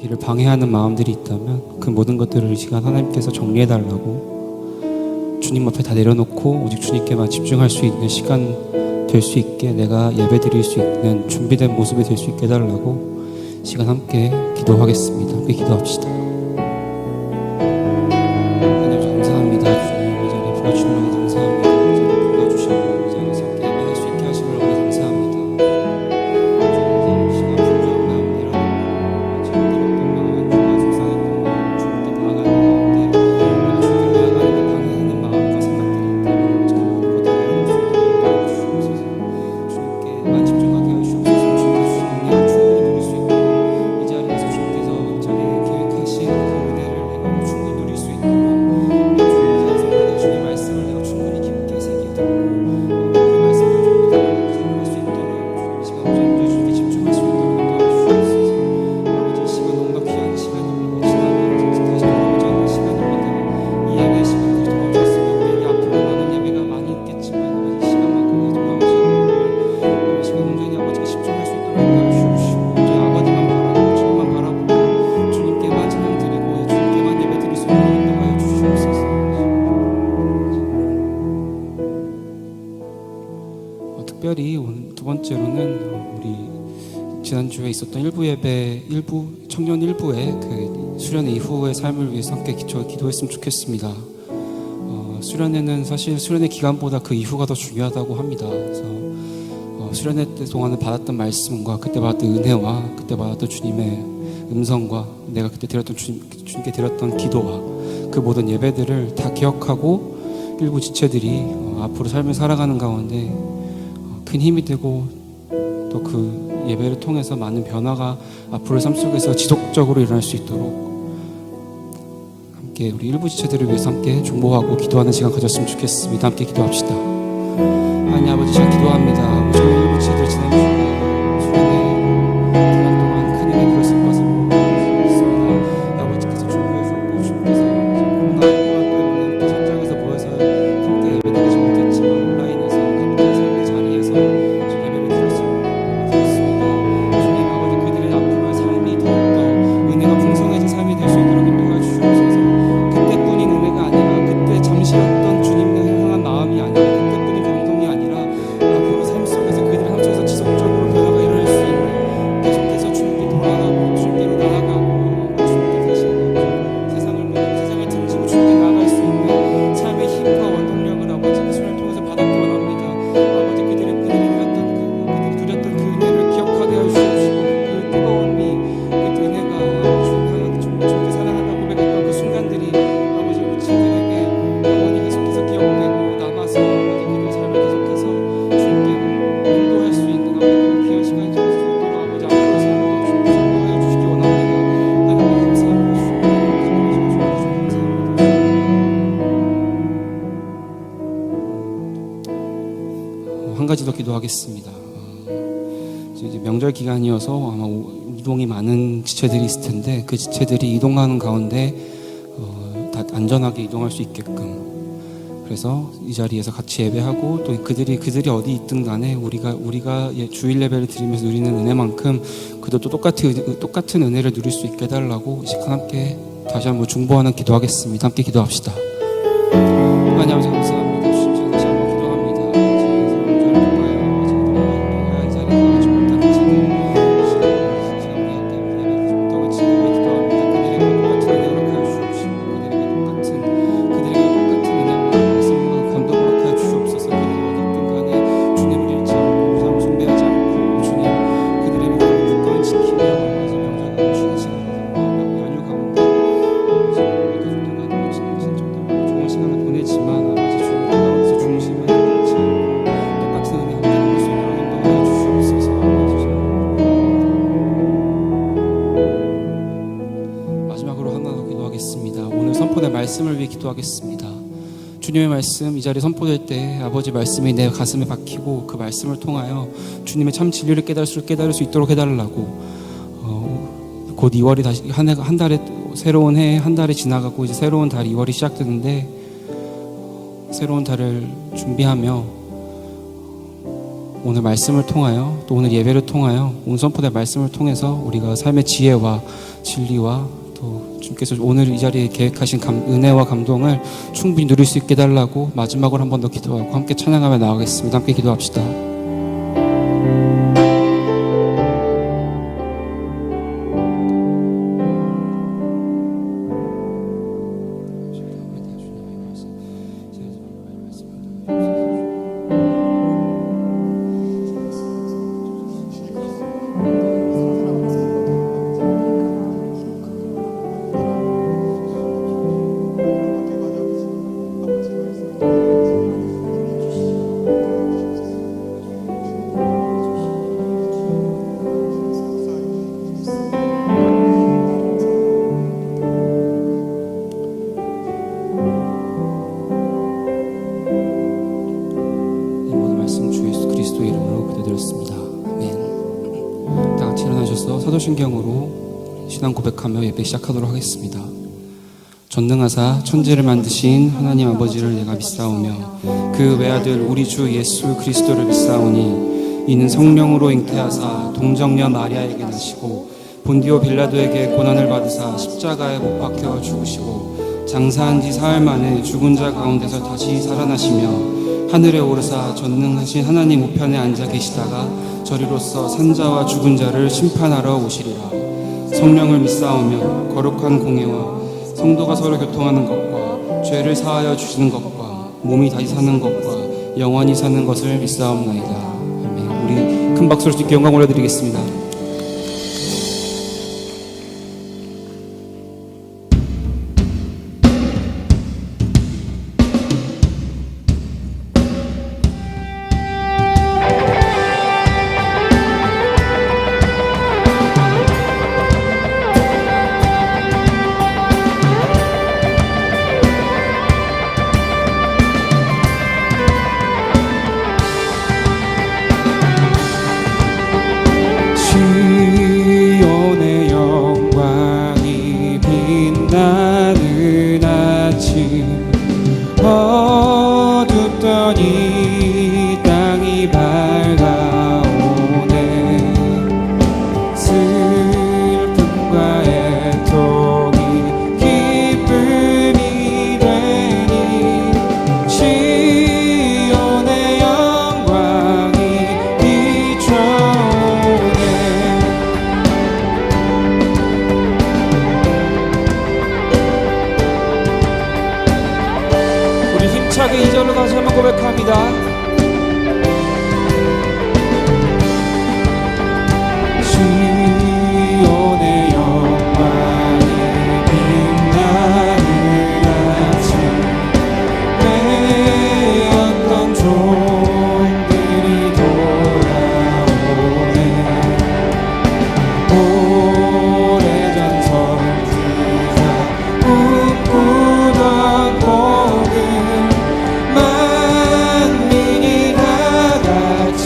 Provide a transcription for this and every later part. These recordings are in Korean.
길을 방해하는 마음들이 있다면 그 모든 것들을 이 시간 하나님께서 정리해달라고, 주님 앞에 다 내려놓고 오직 주님께만 집중할 수 있는 시간 될 수 있게, 내가 예배드릴 수 있는 준비된 모습이 될 수 있게 해달라고 시간 함께 기도하겠습니다. 함께 기도합시다. 하나님 감사합니다. 주님 이 자리에 불러주신 것 감사합니다. 이 자리에 불러주시고 이 자리에서 함께 예배할 수 있게 하신 걸 너무 감사합니다. 주님 시간 풍부한 마음이라 지금들었던 마음, 주가 속상했던 마음, 주님께 나아가는 가운데 내가 주님께 나아가는 데 방해하는 마음과 생각들이 있다면 저는 모든 것들을 내려놓을 수 있게 해주시옵소서. 주님께만 집중하게 하여 주옵소서. 주님께 주신 은혜를 충분히 누릴 수 있고 이 자리에서 주님께서 이 자리에 계획하신 그 은혜를 내가 충분히 누릴 수 있도록 주님 말씀을 내가 충분히 깊게 새기고 그 말씀을 충분히 할 수 있도록 주님 시간 온전히 주님께 집중할 수 있도록 인도해 주시옵소서. 아버지 시간 너무나 귀한 시간입니다. 지나면 다시 돌아오지 않는 시간입니다. 이 예배의 시간까지 돌아오셨으면 우리에게 앞으로 많은 예배가 많이 있겠지만 아버지 시간만큼은 돌아오지 않는 이 시간 온전히 아버지가 집중할 수 있도록 인도해 주시옵시고 저희 아버지만 바라보고 주님만 바라보고 주님께만 찬양 드리고 주님께만 예배 드릴 수 있도록 인도하여 주시옵소서. 특별히 오늘 두 번째로는 우리 지난주에 있었던 일부 예배, 청년 일부의 그 수련 이후의 삶을 위해서 함께 기도했으면 좋겠습니다. 수련회는 사실 수련회 기간보다 그 이후가 더 중요하다고 합니다. 그래서 수련회 때 동안에 받았던 말씀과 그때 받았던 은혜와 그때 받았던 주님의 음성과 내가 그때 드렸던 주님께 드렸던 기도와 그 모든 예배들을 다 기억하고 일부 지체들이 앞으로 삶을 살아가는 가운데 큰 힘이 되고 또 그 예배를 통해서 많은 변화가 앞으로의 삶 속에서 지속적으로 일어날 수 있도록 함께 우리 일부 지체들을 위해서 함께 중보하고 기도하는 시간 가졌으면 좋겠습니다. 함께 기도합시다. 하나님 아버지 제가 기도합니다. 저희 일부 지체들 지난 주에 수련회 기간 동안 큰 은혜 누렸을 것을 믿습니다. 아버지께서 중보해 주셨고 주님께서 코로나 때문에 현장에서 모여서 함께 예배드리지 못했지만 온라인에서 각자의 삶의 자리에서 예배를 드렸습니다. 주님 아버지 그들의 앞으로의 삶이 더욱더 은혜가 풍성해진 삶이 될 수 있도록 인도해 주시옵소서. 그때뿐인 은혜가 아니라 그때 잠시였던 주님을 향한 마음이 아니라 그때뿐인 감동이 아니라 앞으로 삶 속에서 그들의 삶 속에서 지속적으로 변화가 일어날 수 있는 계속해서 주님께 돌아가고 주님께로 나아가고 주님께 다시 세상을 등지고 주님께 나아갈 수 있는 삶의 힘과 원동력을 아버지 그 수련을 통해서 받았기 원합니다. 아버지 그들이 누렸던 그 은혜를 기억하게 하여 주옵시고 그 뜨거움이 그 은혜가 주님께 사랑한다고 고백했던 그 순간들이 아버지 우리 친구들에게 영원히 계속해서 기억되고 남아서 아버지 그들의 삶을 계속해서 주님께 인도할 수 있는 아버지 그 귀한 시간이 될 수 있도록 아버지 앞으로 삶도 주님께 인도하여 주시기 원합니다. 하나님 감사합니다. 한 가지 더 기도하겠습니다. 이제 명절 기간이어서 아마 이동이 많은 지체들이 있을 텐데 그 지체들이 이동하는 가운데 다 안전하게 이동할 수 있게끔, 그래서 이 자리에서 같이 예배하고 또 그들이 어디 있든 간에 우리가 주일 예배를 드리면서 누리는 은혜만큼 그들도 똑같은 은혜를 누릴 수 있게 해달라고 이 시간 함께 다시 한번 중보하는 기도하겠습니다. 함께 기도합시다. 하나님 아버지 감사합니다. 주님 제가 다시 한번 기도합니다. 이 자리에서 같이 못하는 지금 시간 우리한테 예배를 못하고 지금에 기도합니다. 그들에게 똑같은 은혜를 허락하여 주옵시고 그들에게 똑같은 은혜와 말씀과 감동을 허락하여 주옵소서. 그들이 어디 있든 간에 주님을 잃지 않고 우상을 숭배하지 않고 주님 그들의 믿음을 굳건히 지키며 아버지 명절과 쉬는 시간 연휴 가운데 가족들과 친척들과 좋은 시간을 보내지만 아버지 주님 가운데서 중심을 잃지 않고 똑같은 은혜 함께 누릴 수 있도록 인도하여 주시옵소서. 마지막으로 하나 더 기도하겠습니다. 오늘 선포된 말씀을 위해 기도하겠습니다. 주님의 말씀 이 자리에 선포될 때 아버지 말씀이 내 가슴에 박히고 그 말씀을 통하여 주님의 참 진리를 깨달을 수 있도록 해달라고, 곧 2월이 다시 한 달에 새로운 해 한 달이 지나가고 이제 새로운 달 2월이 시작되는데 새로운 달을 준비하며 오늘 말씀을 통하여 또 오늘 예배를 통하여 오늘 선포된 말씀을 통해서 우리가 삶의 지혜와 진리와 또 주님께서 오늘 이 자리에 계획하신 은혜와 감동을 충분히 누릴 수 있게 해달라고 마지막으로 한 번 더 기도하고 함께 찬양하며 나아가겠습니다. 함께 기도합시다. 사도신경으로 신앙 고백하며 예배 시작하도록 하겠습니다. 전능하사 천지를 만드신 하나님 아버지를 내가 믿사오며 그 외아들 우리 주 예수 그리스도를 믿사오니 이는 성령으로 잉태하사 동정녀 마리아에게 나시고 본디오 빌라도에게 고난을 받으사 십자가에 못 박혀 죽으시고 장사한 지 사흘 만에 죽은 자 가운데서 다시 살아나시며 하늘에 오르사 전능하신 하나님 우편에 앉아 계시다가 저리로서 산자와 죽은 자를 심판하러 오시리라. 성령을 믿사오며 거룩한 공예와 성도가 서로 교통하는 것과 죄를 사하여 주시는 것과 몸이 다시 사는 것과 영원히 사는 것을 믿사옵나이다. 아멘. 우리 큰 박수로 주께 영광 올려드리겠습니다. 힘차게 2절로 다시 한번 고백합니다. 시온의 영광이 빛나는 아침 빼앗던 종들이 돌아오네. 오래전 선지자 꿈꾸던 복을 만민이 다 같이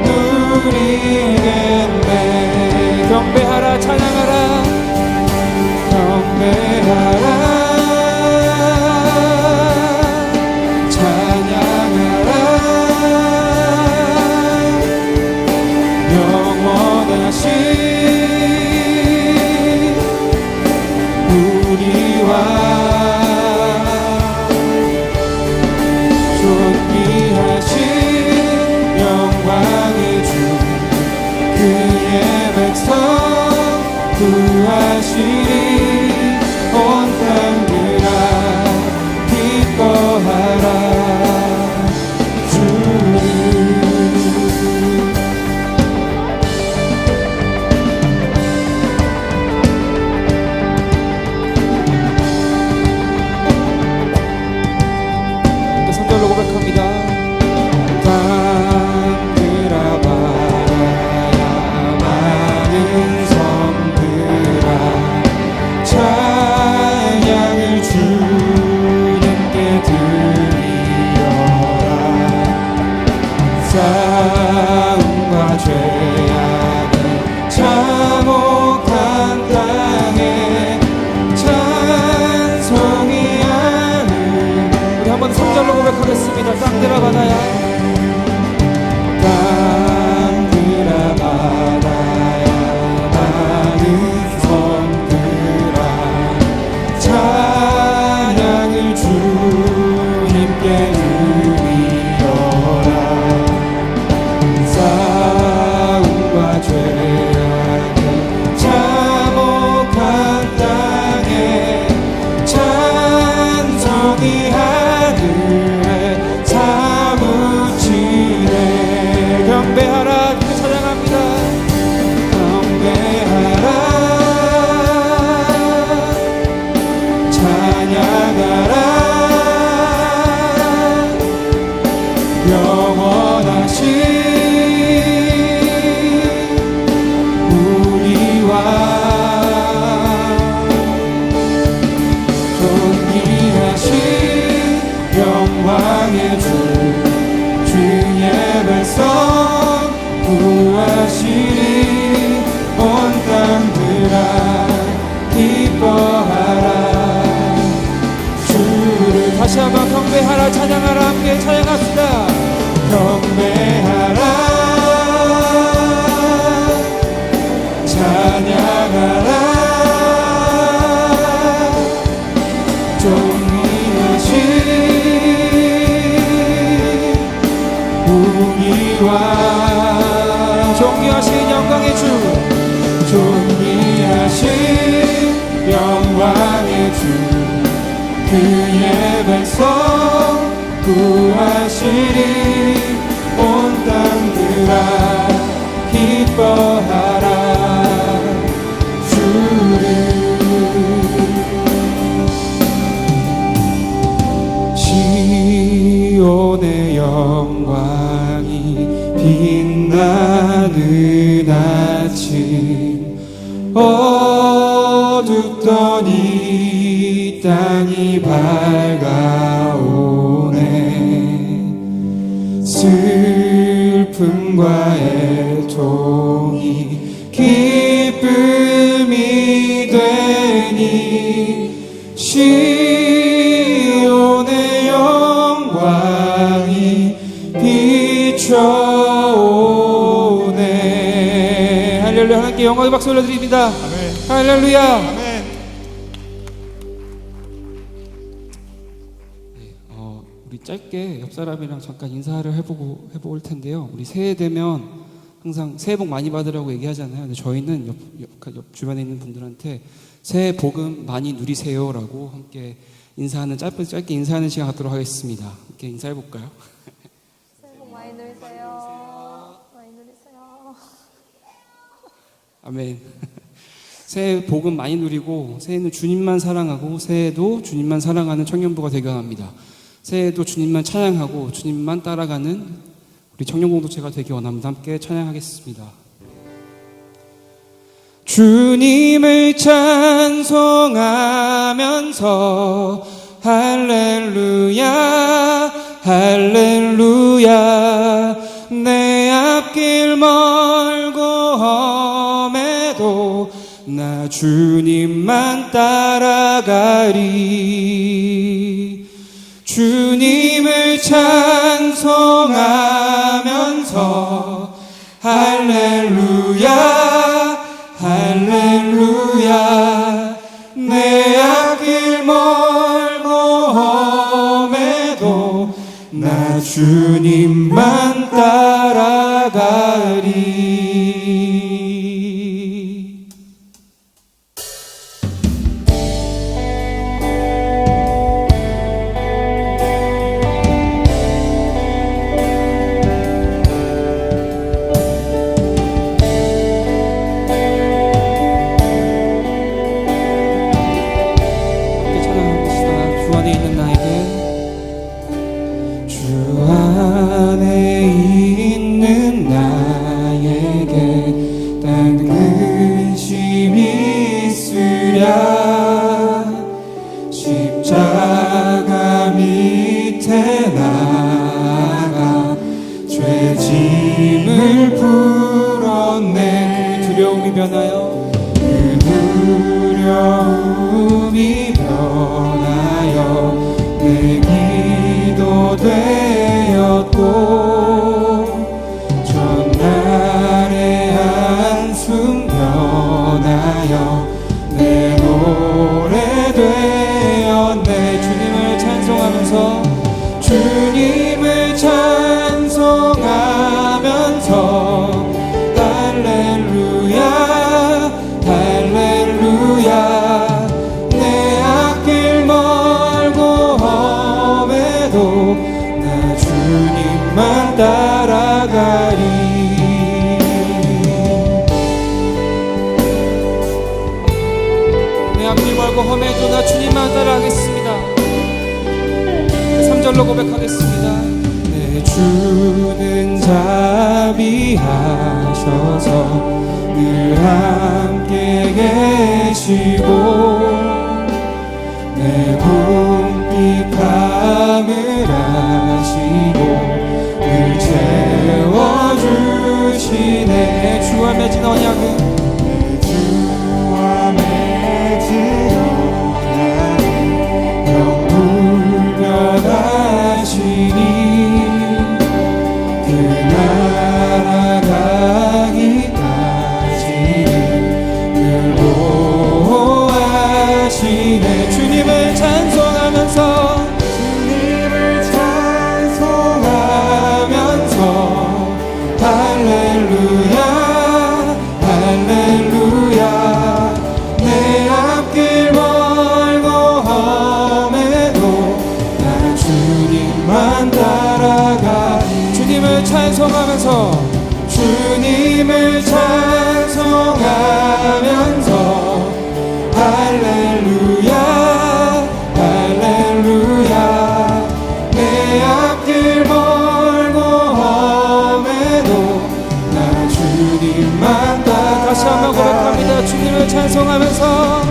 누리겠네. 경배하라 찬양하라 경배하라 찬양하라 영원하신 우리와 존귀하신 영광의 주 그의 백성 구하시리. 온 땅들아 기뻐하라 주를. 또 3절로 고백합니다. 땅들아 바라야 많은 섬들아 찬양을 주님께 드리어라. 싸움과 죄악의 참혹한 땅에 찬송이 하는 우리 한번 3절로 고백하겠습니다. 땅들아 바다야 다시 한번 경배하라 찬양하라 함께 찬양합시다. 경배하라 찬양하라 존귀하신 우리와 존귀하신 영광의 주 존귀하신 영광의 주 그의 백성 구하시리 온 땅들아 기뻐하라 주를 시온의 영광이 빛나는 아침 어둡던 이 땅이 밝아오네 슬픔과 애통이 기쁨이 되니 시온의 영광이 비춰오네. 할렐루야. 하나님께 영광의 박수 올려드립니다. 아멘. 할렐루야. 아멘. 우리 짧게 옆 사람이랑 잠깐 인사를 해볼 텐데요. 우리 새해 되면 항상 새해 복 많이 받으라고 얘기하잖아요. 근데 저희는 옆 주변에 있는 분들한테 새해 복음 많이 누리세요라고 함께 인사하는 짧게 인사하는 시간 갖도록 하겠습니다. 함께 인사해 볼까요? 새해 복 많이 누리세요. 많이 누리세요. 아멘. 새해 복음 많이 누리고 새해는 주님만 사랑하고 새해도 주님만 사랑하는 청년부가 되게 합니다. 새해도 주님만 찬양하고 주님만 따라가는 우리 청년 공동체가 되기 원합니다. 함께 찬양하겠습니다. 주님을 찬송하면서 할렐루야 할렐루야 내 앞길 멀고 험해도 나 주님만 따라가리 주님을 찬송하면서 할렐루야 할렐루야 내 앞길 멀고 험해도 나 주님만 따라가리. 십자가 밑에 나가 죄짐을 풀었네. 그 두려움이 변하여 그 두려움이 변하여 내 기도 되었고 전날의 한숨 변하여 내 노래 되었네. 주님을 찬송하면서 주님을 찬송하면서 할렐루야 할렐루야 내 앞길 멀고 험해도 나 주님만 따라가리. 내 앞길 멀고 험해도 나 주님만 따라가겠습니다. 3절로 고백하겠습니다. 내 주는 자비하셔서 늘 함께 계시고 내 궁핍 감을하시고 늘 채워주시네. 주와 맺은 언약은 내 주와 맺은 언약은 영불변 할렐루야 할렐루야 내 앞길 멀고 험해도 나 주님만 따라 다시 한번 고백합니다. 주님을 찬송하면서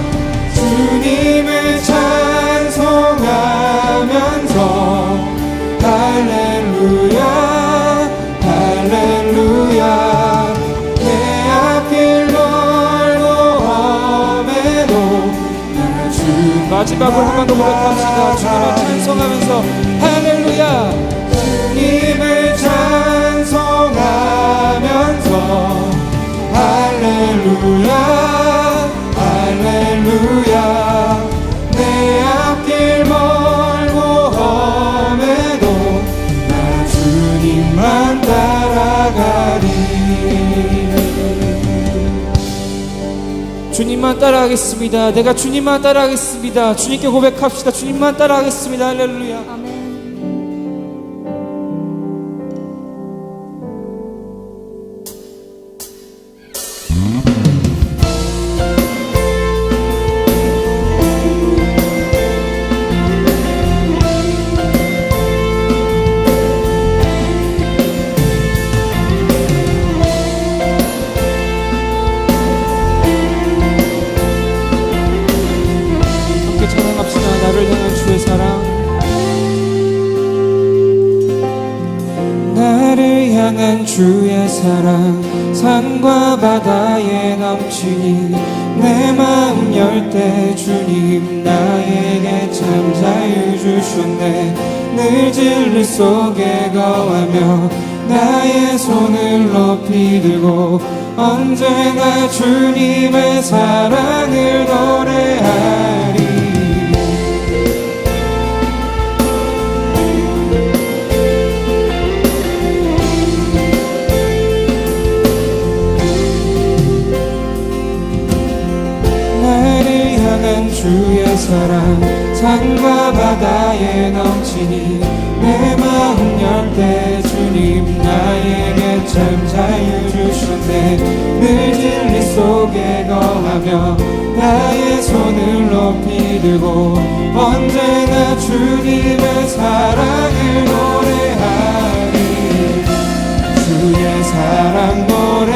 주님을 찬송하면서 할렐루야 할렐루야 내 앞길 멀고 험해도 나 주님 마지막으로 한 번 더 고백합시다. 주님을 찬송하면서 할렐루야. 주님을 찬송하면서 할렐루야 할렐루야 내 앞길 멀고 험해도 나 주님만 따라가리 주님만 따라가겠습니다. 내가 주님만 따라가겠습니다. 주님께 고백합시다. 주님만 따라가겠습니다. 할렐루야. 아멘. 함께 찬양합시다. 나를 향한 주의 사랑. 나를 향한 주의 사랑 산과 바다에 넘치니 내 마음 열 때 주님 나에게 참 자유 주셨네 늘 진리 속에 거하며 나의 손을 높이 들고 언제나 주님의 사랑을 노래하리 나를 향한 주의 사랑 산과 바다에 넘치니 내 마음 열 때 주님 나에게 참 자유 주셨네 늘 진리 속에 거하며 나의 손을 높이 들고 언제나 주님의 사랑을 노래하리 주의 사랑 노래하리라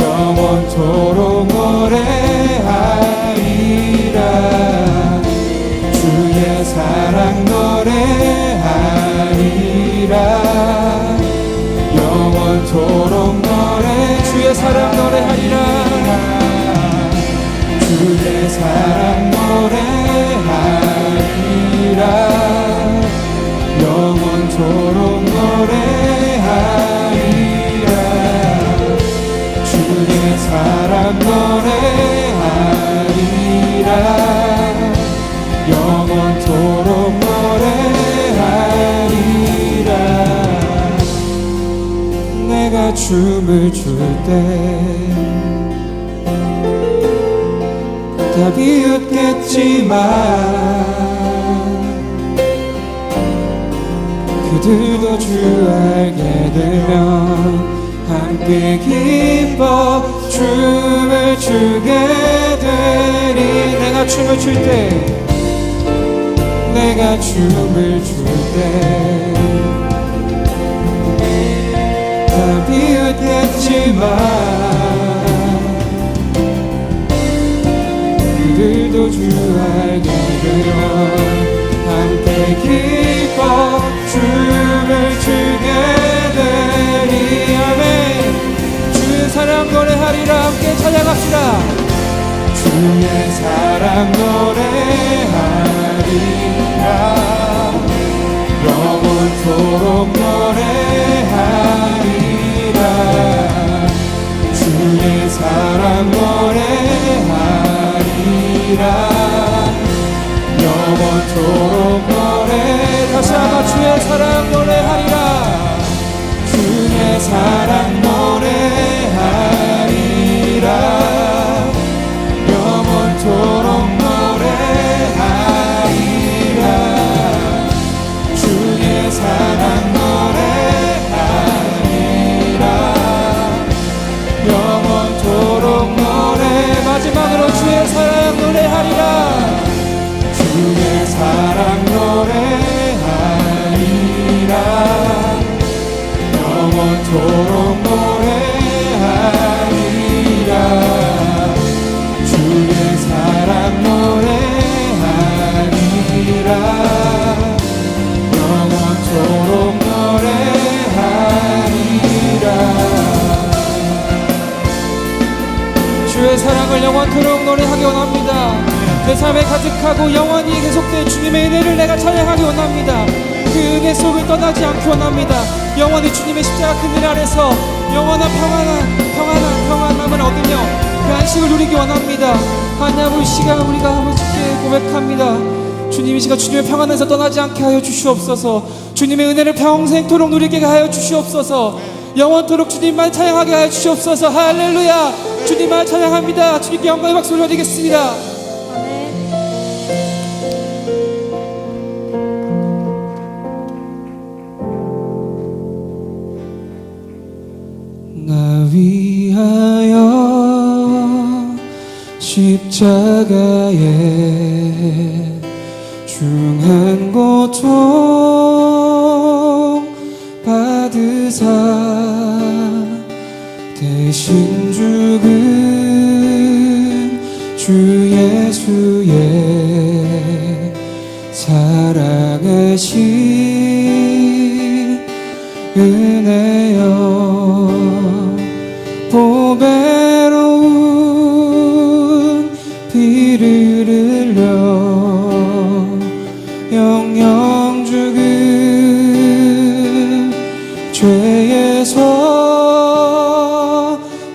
영원토록 노래하리라 주의 사랑 노래하리라 영원토록 노래 주의 사랑 노래하리라. 주의 사랑 노래하리라 영원토록 노래하리라 주의 사랑 노래하리라 영원토록 노래하리라 내가 춤을 출 때 다 비웃겠지만 그들도 주 알게 되면 함께 기뻐 춤을 추게 되리 내가 춤을 출 때 내가 춤을 출 때 다 비웃겠지만 그들도 주 알게 되면 함께 기뻐 춤을 추게 되리 아멘 주의 사랑 노래하리라. 함께 찬양합시다. 주의 사랑 노래하리라 영원토록 노래하리라 주의 사랑 노래하리라 영원토록 노래 다시 한번 주의 사랑 노래하리라. 주의 사랑 노래하리라 영원토록 노래하리라 주의 사랑 노래하리라 영원토록 주의 사랑을 영원토록 노래하기 원합니다. 내 삶에 가득하고 영원히 계속될 주님의 은혜를 내가 찬양하기 원합니다. 그 은혜 속을 떠나지 않기 원합니다. 영원히 주님의 십자가 그늘 아래서 영원한 평안함을 얻으며 그 안식을 누리기 원합니다. 하나님 아버지, 이 시간 우리가 아버지께 고백합니다. 주님, 이 시간 주님의 평안에서 떠나지 않게 하여 주시옵소서. 주님의 은혜를 평생토록 누리게 하여 주시옵소서. 영원토록 주님만 찬양하게 하여 주시옵소서. 할렐루야. 주님만 찬양합니다. 주님께 영광의 박수 올려드리겠습니다. 나 위하여 십자가에 중한 고통 받으사 대신 죽은 주 예수의 사랑하신 은혜여 보배로운 피를 흘려 영영 죽은 죄에서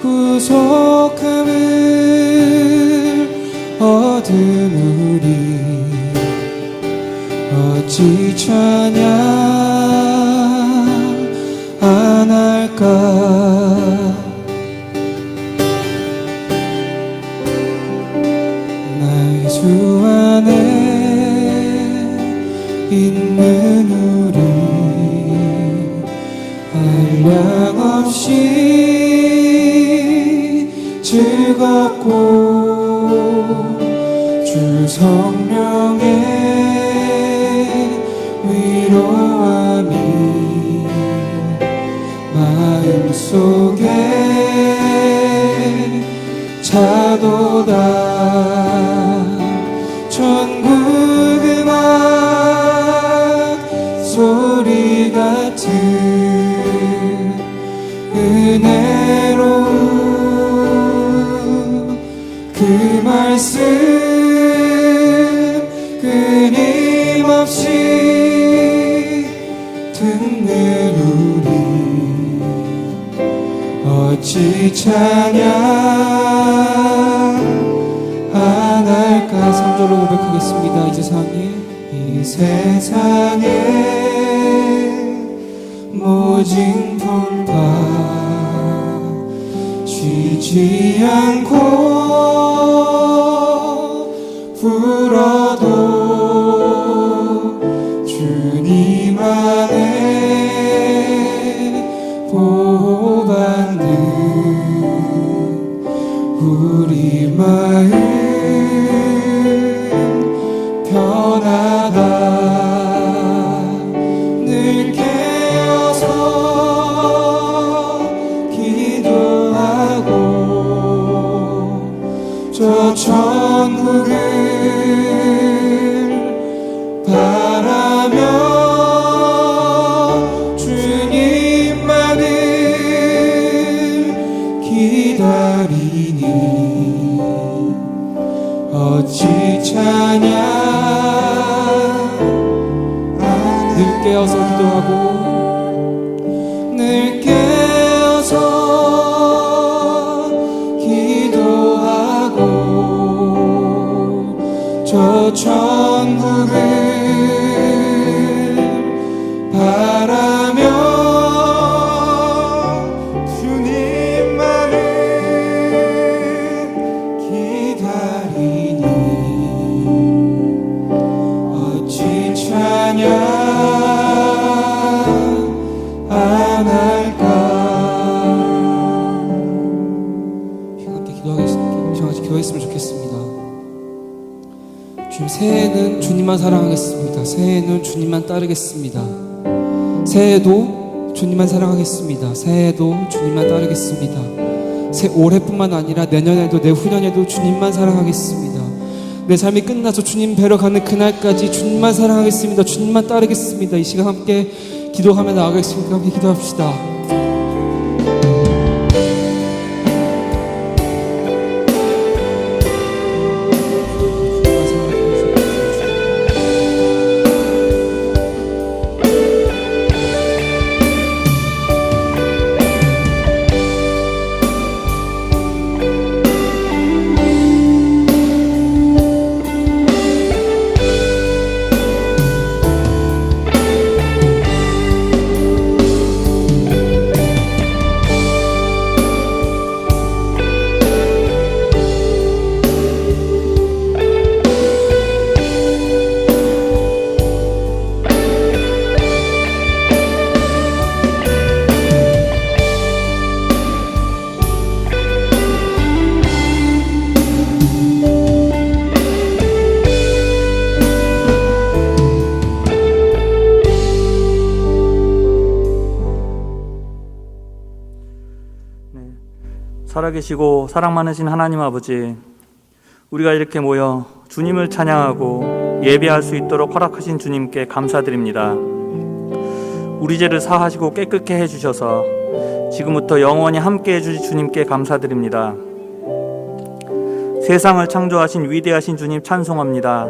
구속함을 얻은 우리 어찌 찬양 안 할까. 나의 주 안에 있는 우리 한량없이 즐겁고 주 성령의 위로함이 마음속에 차도다. 천국 음악 소리 같은 은혜로 그 말씀 끊임없이 듣는 우리 어찌 찬양 안 할까. 3절로 고백하겠습니다. 이 세상에 모진 풍파 쉬지 않고 불어도 주님 안에 보호받는 우리 마음 편하다. 늘 깨어서 기도하고 저 천국을 바라며 주님만을 기다리니 어찌 찬양 늘 깨어서 기도하고 늘 깨어서 기도하고 저 천국을 바라며 주님만을 기다리니 어찌 찬양 안 할까. 함께 기도했으면 좋겠습니다. 주님, 새해에는 주님만 사랑하겠습니다. 새해에는 주님만 따르겠습니다. 새해도 주님만 사랑하겠습니다. 새해도 주님만 따르겠습니다. 올해뿐만 아니라 내년에도 내후년에도 주님만 사랑하겠습니다. 내 삶이 끝나서 주님 뵈러 가는 그날까지 주님만 사랑하겠습니다. 주님만 따르겠습니다. 이 시간 함께 기도하며 나아가겠습니다. 함께 기도합시다. 살아계시고 사랑 많으신 하나님 아버지, 우리가 이렇게 모여 주님을 찬양하고 예배할 수 있도록 허락하신 주님께 감사드립니다. 우리 죄를 사하시고 깨끗게 해주셔서 지금부터 영원히 함께 해주실 주님께 감사드립니다. 세상을 창조하신 위대하신 주님 찬송합니다.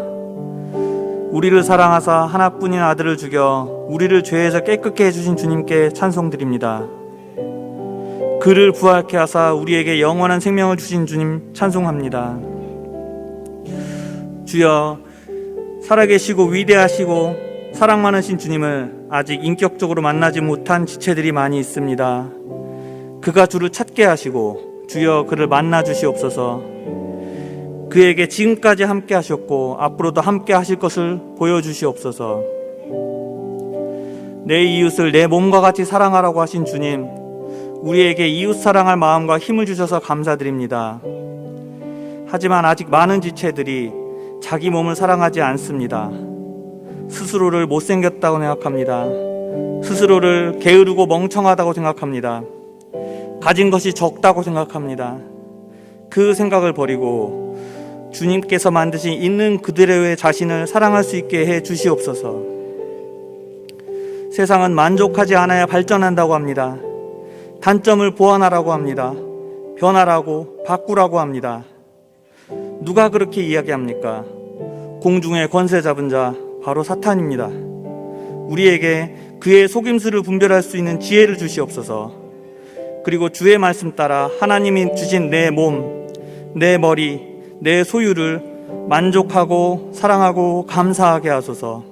우리를 사랑하사 하나뿐인 아들을 죽여 우리를 죄에서 깨끗게 해주신 주님께 찬송드립니다. 그를 부활케 하사 우리에게 영원한 생명을 주신 주님 찬송합니다. 주여, 살아계시고 위대하시고 사랑 많으신 주님을 아직 인격적으로 만나지 못한 지체들이 많이 있습니다. 그가 주를 찾게 하시고 주여 그를 만나 주시옵소서. 그에게 지금까지 함께 하셨고 앞으로도 함께 하실 것을 보여주시옵소서. 내 이웃을 내 몸과 같이 사랑하라고 하신 주님, 우리에게 이웃 사랑할 마음과 힘을 주셔서 감사드립니다. 하지만 아직 많은 지체들이 자기 몸을 사랑하지 않습니다. 스스로를 못생겼다고 생각합니다. 스스로를 게으르고 멍청하다고 생각합니다. 가진 것이 적다고 생각합니다. 그 생각을 버리고 주님께서 만드신 있는 그대로의 자신을 사랑할 수 있게 해 주시옵소서. 세상은 만족하지 않아야 발전한다고 합니다. 단점을 보완하라고 합니다. 변하라고, 바꾸라고 합니다. 누가 그렇게 이야기합니까? 공중의 권세 잡은 자 바로 사탄입니다. 우리에게 그의 속임수를 분별할 수 있는 지혜를 주시옵소서. 그리고 주의 말씀 따라 하나님이 주신 내 몸, 내 머리, 내 소유를 만족하고 사랑하고 감사하게 하소서.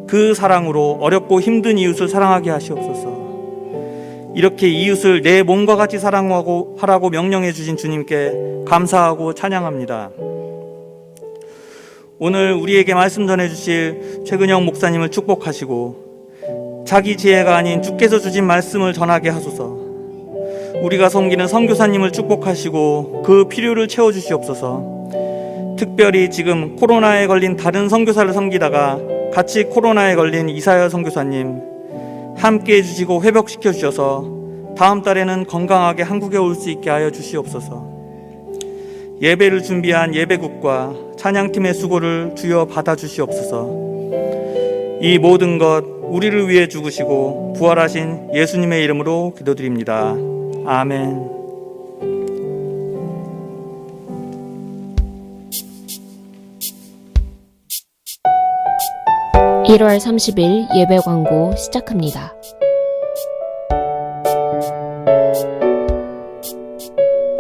그 사랑으로 어렵고 힘든 이웃을 사랑하게 하시옵소서. 이렇게 이웃을 내 몸과 같이 사랑하고 하라고 명령해 주신 주님께 감사하고 찬양합니다. 오늘 우리에게 말씀 전해 주실 최근영 목사님을 축복하시고 자기 지혜가 아닌 주께서 주신 말씀을 전하게 하소서. 우리가 섬기는 선교사님을 축복하시고 그 필요를 채워주시옵소서. 특별히 지금 코로나에 걸린 다른 선교사를 섬기다가 같이 코로나에 걸린 이사야 선교사님 함께 해주시고 회복시켜 주셔서 다음 달에는 건강하게 한국에 올 수 있게 하여 주시옵소서. 예배를 준비한 예배국과 찬양팀의 수고를 주여 받아주시옵소서. 이 모든 것 우리를 위해 죽으시고 부활하신 예수님의 이름으로 기도드립니다. 아멘. (1월 30일) 예배 광고 시작합니다.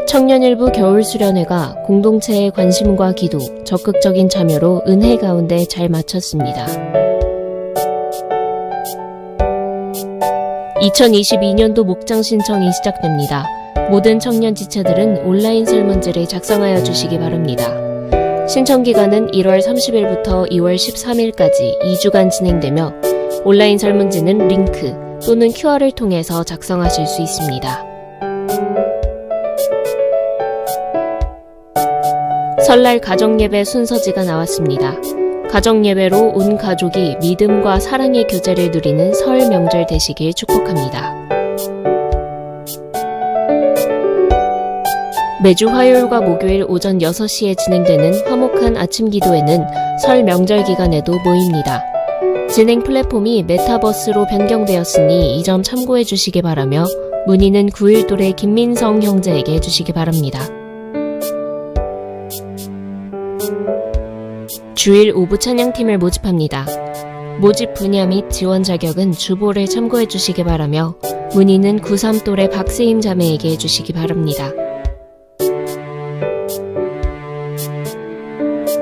청년일부 겨울수련회가 공동체의 관심과 기도, 적극적인 참여로 은혜 가운데 잘 마쳤습니다. 2022년도 목장 신청이 시작됩니다. 모든 청년 지체들은 온라인 설문지를 작성하여 주시기 바랍니다. 신청 기간은 1월 30일부터 2월 13일까지 2주간 진행되며 온라인 설문지는 링크 또는 QR을 통해서 작성하실 수 있습니다. 설날 가정예배 순서지가 나왔습니다. 가정예배로 온 가족이 믿음과 사랑의 교제를 누리는 설 명절 되시길 축복합니다. 매주 화요일과 목요일 오전 6시에 진행되는 화목한 아침 기도회는 설 명절 기간에도 모입니다. 진행 플랫폼이 메타버스로 변경되었으니 이 점 참고해 주시기 바라며 문의는 9.1돌의 김민성 형제에게 주시기 바랍니다. 주일 오부 찬양팀을 모집합니다. 모집 분야 및 지원 자격은 주보를 참고해 주시기 바라며 문의는 93돌의 박세임 자매에게 주시기 바랍니다.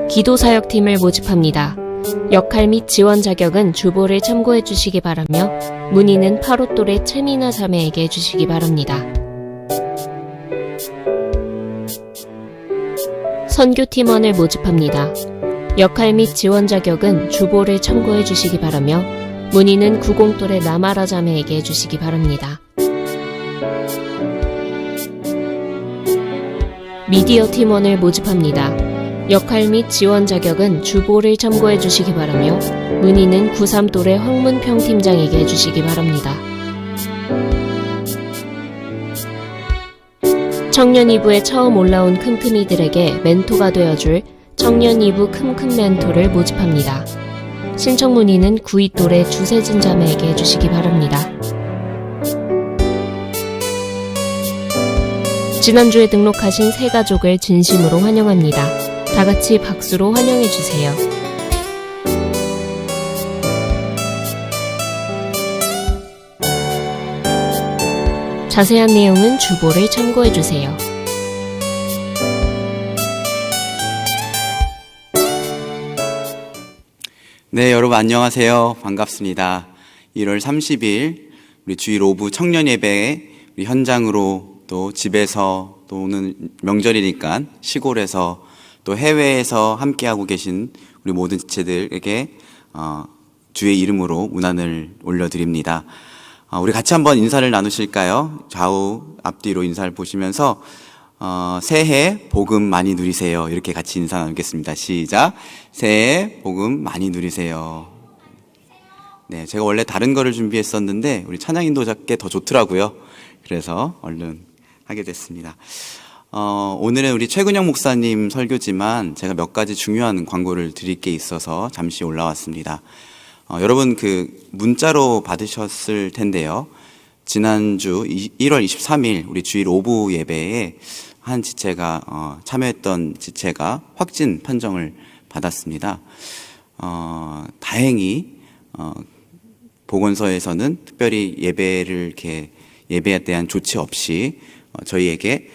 기도사역팀을 모집합니다. 역할 및 지원 자격은 주보를 참고해 주시기 바라며 문의는 85돌의 최미나 자매에게 주시기 바랍니다. 선교팀원을 모집합니다. 역할 및 지원 자격은 주보를 참고해 주시기 바라며 문의는 90돌의 나마라 자매에게 주시기 바랍니다. 미디어 팀원을 모집합니다. 역할 및 지원 자격은 주보를 참고해 주시기 바라며 문의는 93돌의 황문평 팀장에게 주시기 바랍니다. 청년 2부에 처음 올라온 큼큼이들에게 멘토가 되어줄 청년 2부 큼큼 멘토를 모집합니다. 신청 문의는 9위 또래 주세진 자매에게 해주시기 바랍니다. 지난주에 등록하신 새 가족을 진심으로 환영합니다. 다 같이 박수로 환영해주세요. 자세한 내용은 주보를 참고해주세요. 네, 여러분 안녕하세요. 반갑습니다. 1월 30일 우리 주일 오후 청년 예배에 우리 현장으로 또 집에서 또 오늘 명절이니까 시골에서 또 해외에서 함께하고 계신 우리 모든 지체들에게 주의 이름으로 문안을 올려드립니다. 우리 같이 한번 인사를 나누실까요? 좌우 앞뒤로 인사를 보시면서 새해 복음 많이 누리세요. 이렇게 같이 인사 나누겠습니다. 시작. 새해 복음 많이 누리세요. 네, 제가 원래 다른 거를 준비했었는데 우리 찬양 인도자께 더 좋더라고요. 그래서 얼른 하게 됐습니다. 오늘은 우리 최근영 목사님 설교지만 제가 몇 가지 중요한 광고를 드릴 게 있어서 잠시 올라왔습니다. 여러분 문자로 받으셨을 텐데요. 지난주 1월 23일 우리 주일 오부 예배에 한 지체가 참여했던 지체가 확진 판정을 받았습니다. 다행히 보건소에서는 특별히 예배에 대한 조치 없이 저희에게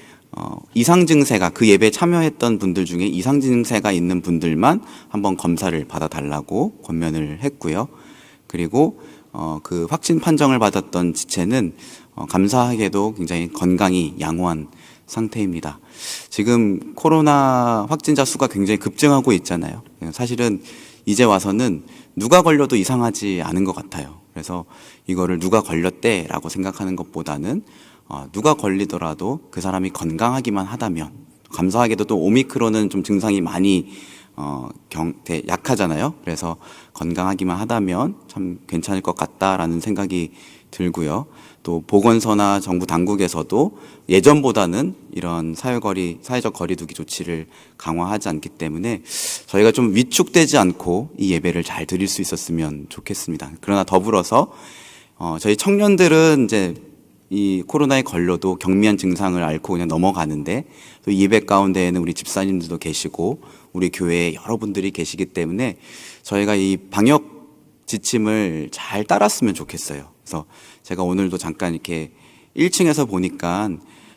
이상 증세가 그 예배에 참여했던 분들 중에 이상 증세가 있는 분들만 한번 검사를 받아달라고 권면을 했고요. 그리고 그 확진 판정을 받았던 지체는 감사하게도 굉장히 건강이 양호한 상태입니다. 지금 코로나 확진자 수가 굉장히 급증하고 있잖아요. 사실은 이제 와서는 누가 걸려도 이상하지 않은 것 같아요. 그래서 이거를 누가 걸렸대라고 생각하는 것보다는 누가 걸리더라도 그 사람이 건강하기만 하다면, 감사하게도 또 오미크론은 좀 증상이 많이 약하잖아요. 그래서 건강하기만 하다면 참 괜찮을 것 같다라는 생각이 들고요. 또 보건소나 정부 당국에서도 예전보다는 이런 사회적 거리두기 조치를 강화하지 않기 때문에 저희가 좀 위축되지 않고 이 예배를 잘 드릴 수 있었으면 좋겠습니다. 그러나 더불어서 저희 청년들은 이제 이 코로나에 걸려도 경미한 증상을 앓고 그냥 넘어가는데, 또 이 예배 가운데에는 우리 집사님들도 계시고 우리 교회에 여러분들이 계시기 때문에 저희가 이 방역 지침을 잘 따랐으면 좋겠어요. 그래서 제가 오늘도 잠깐 이렇게 1층에서 보니까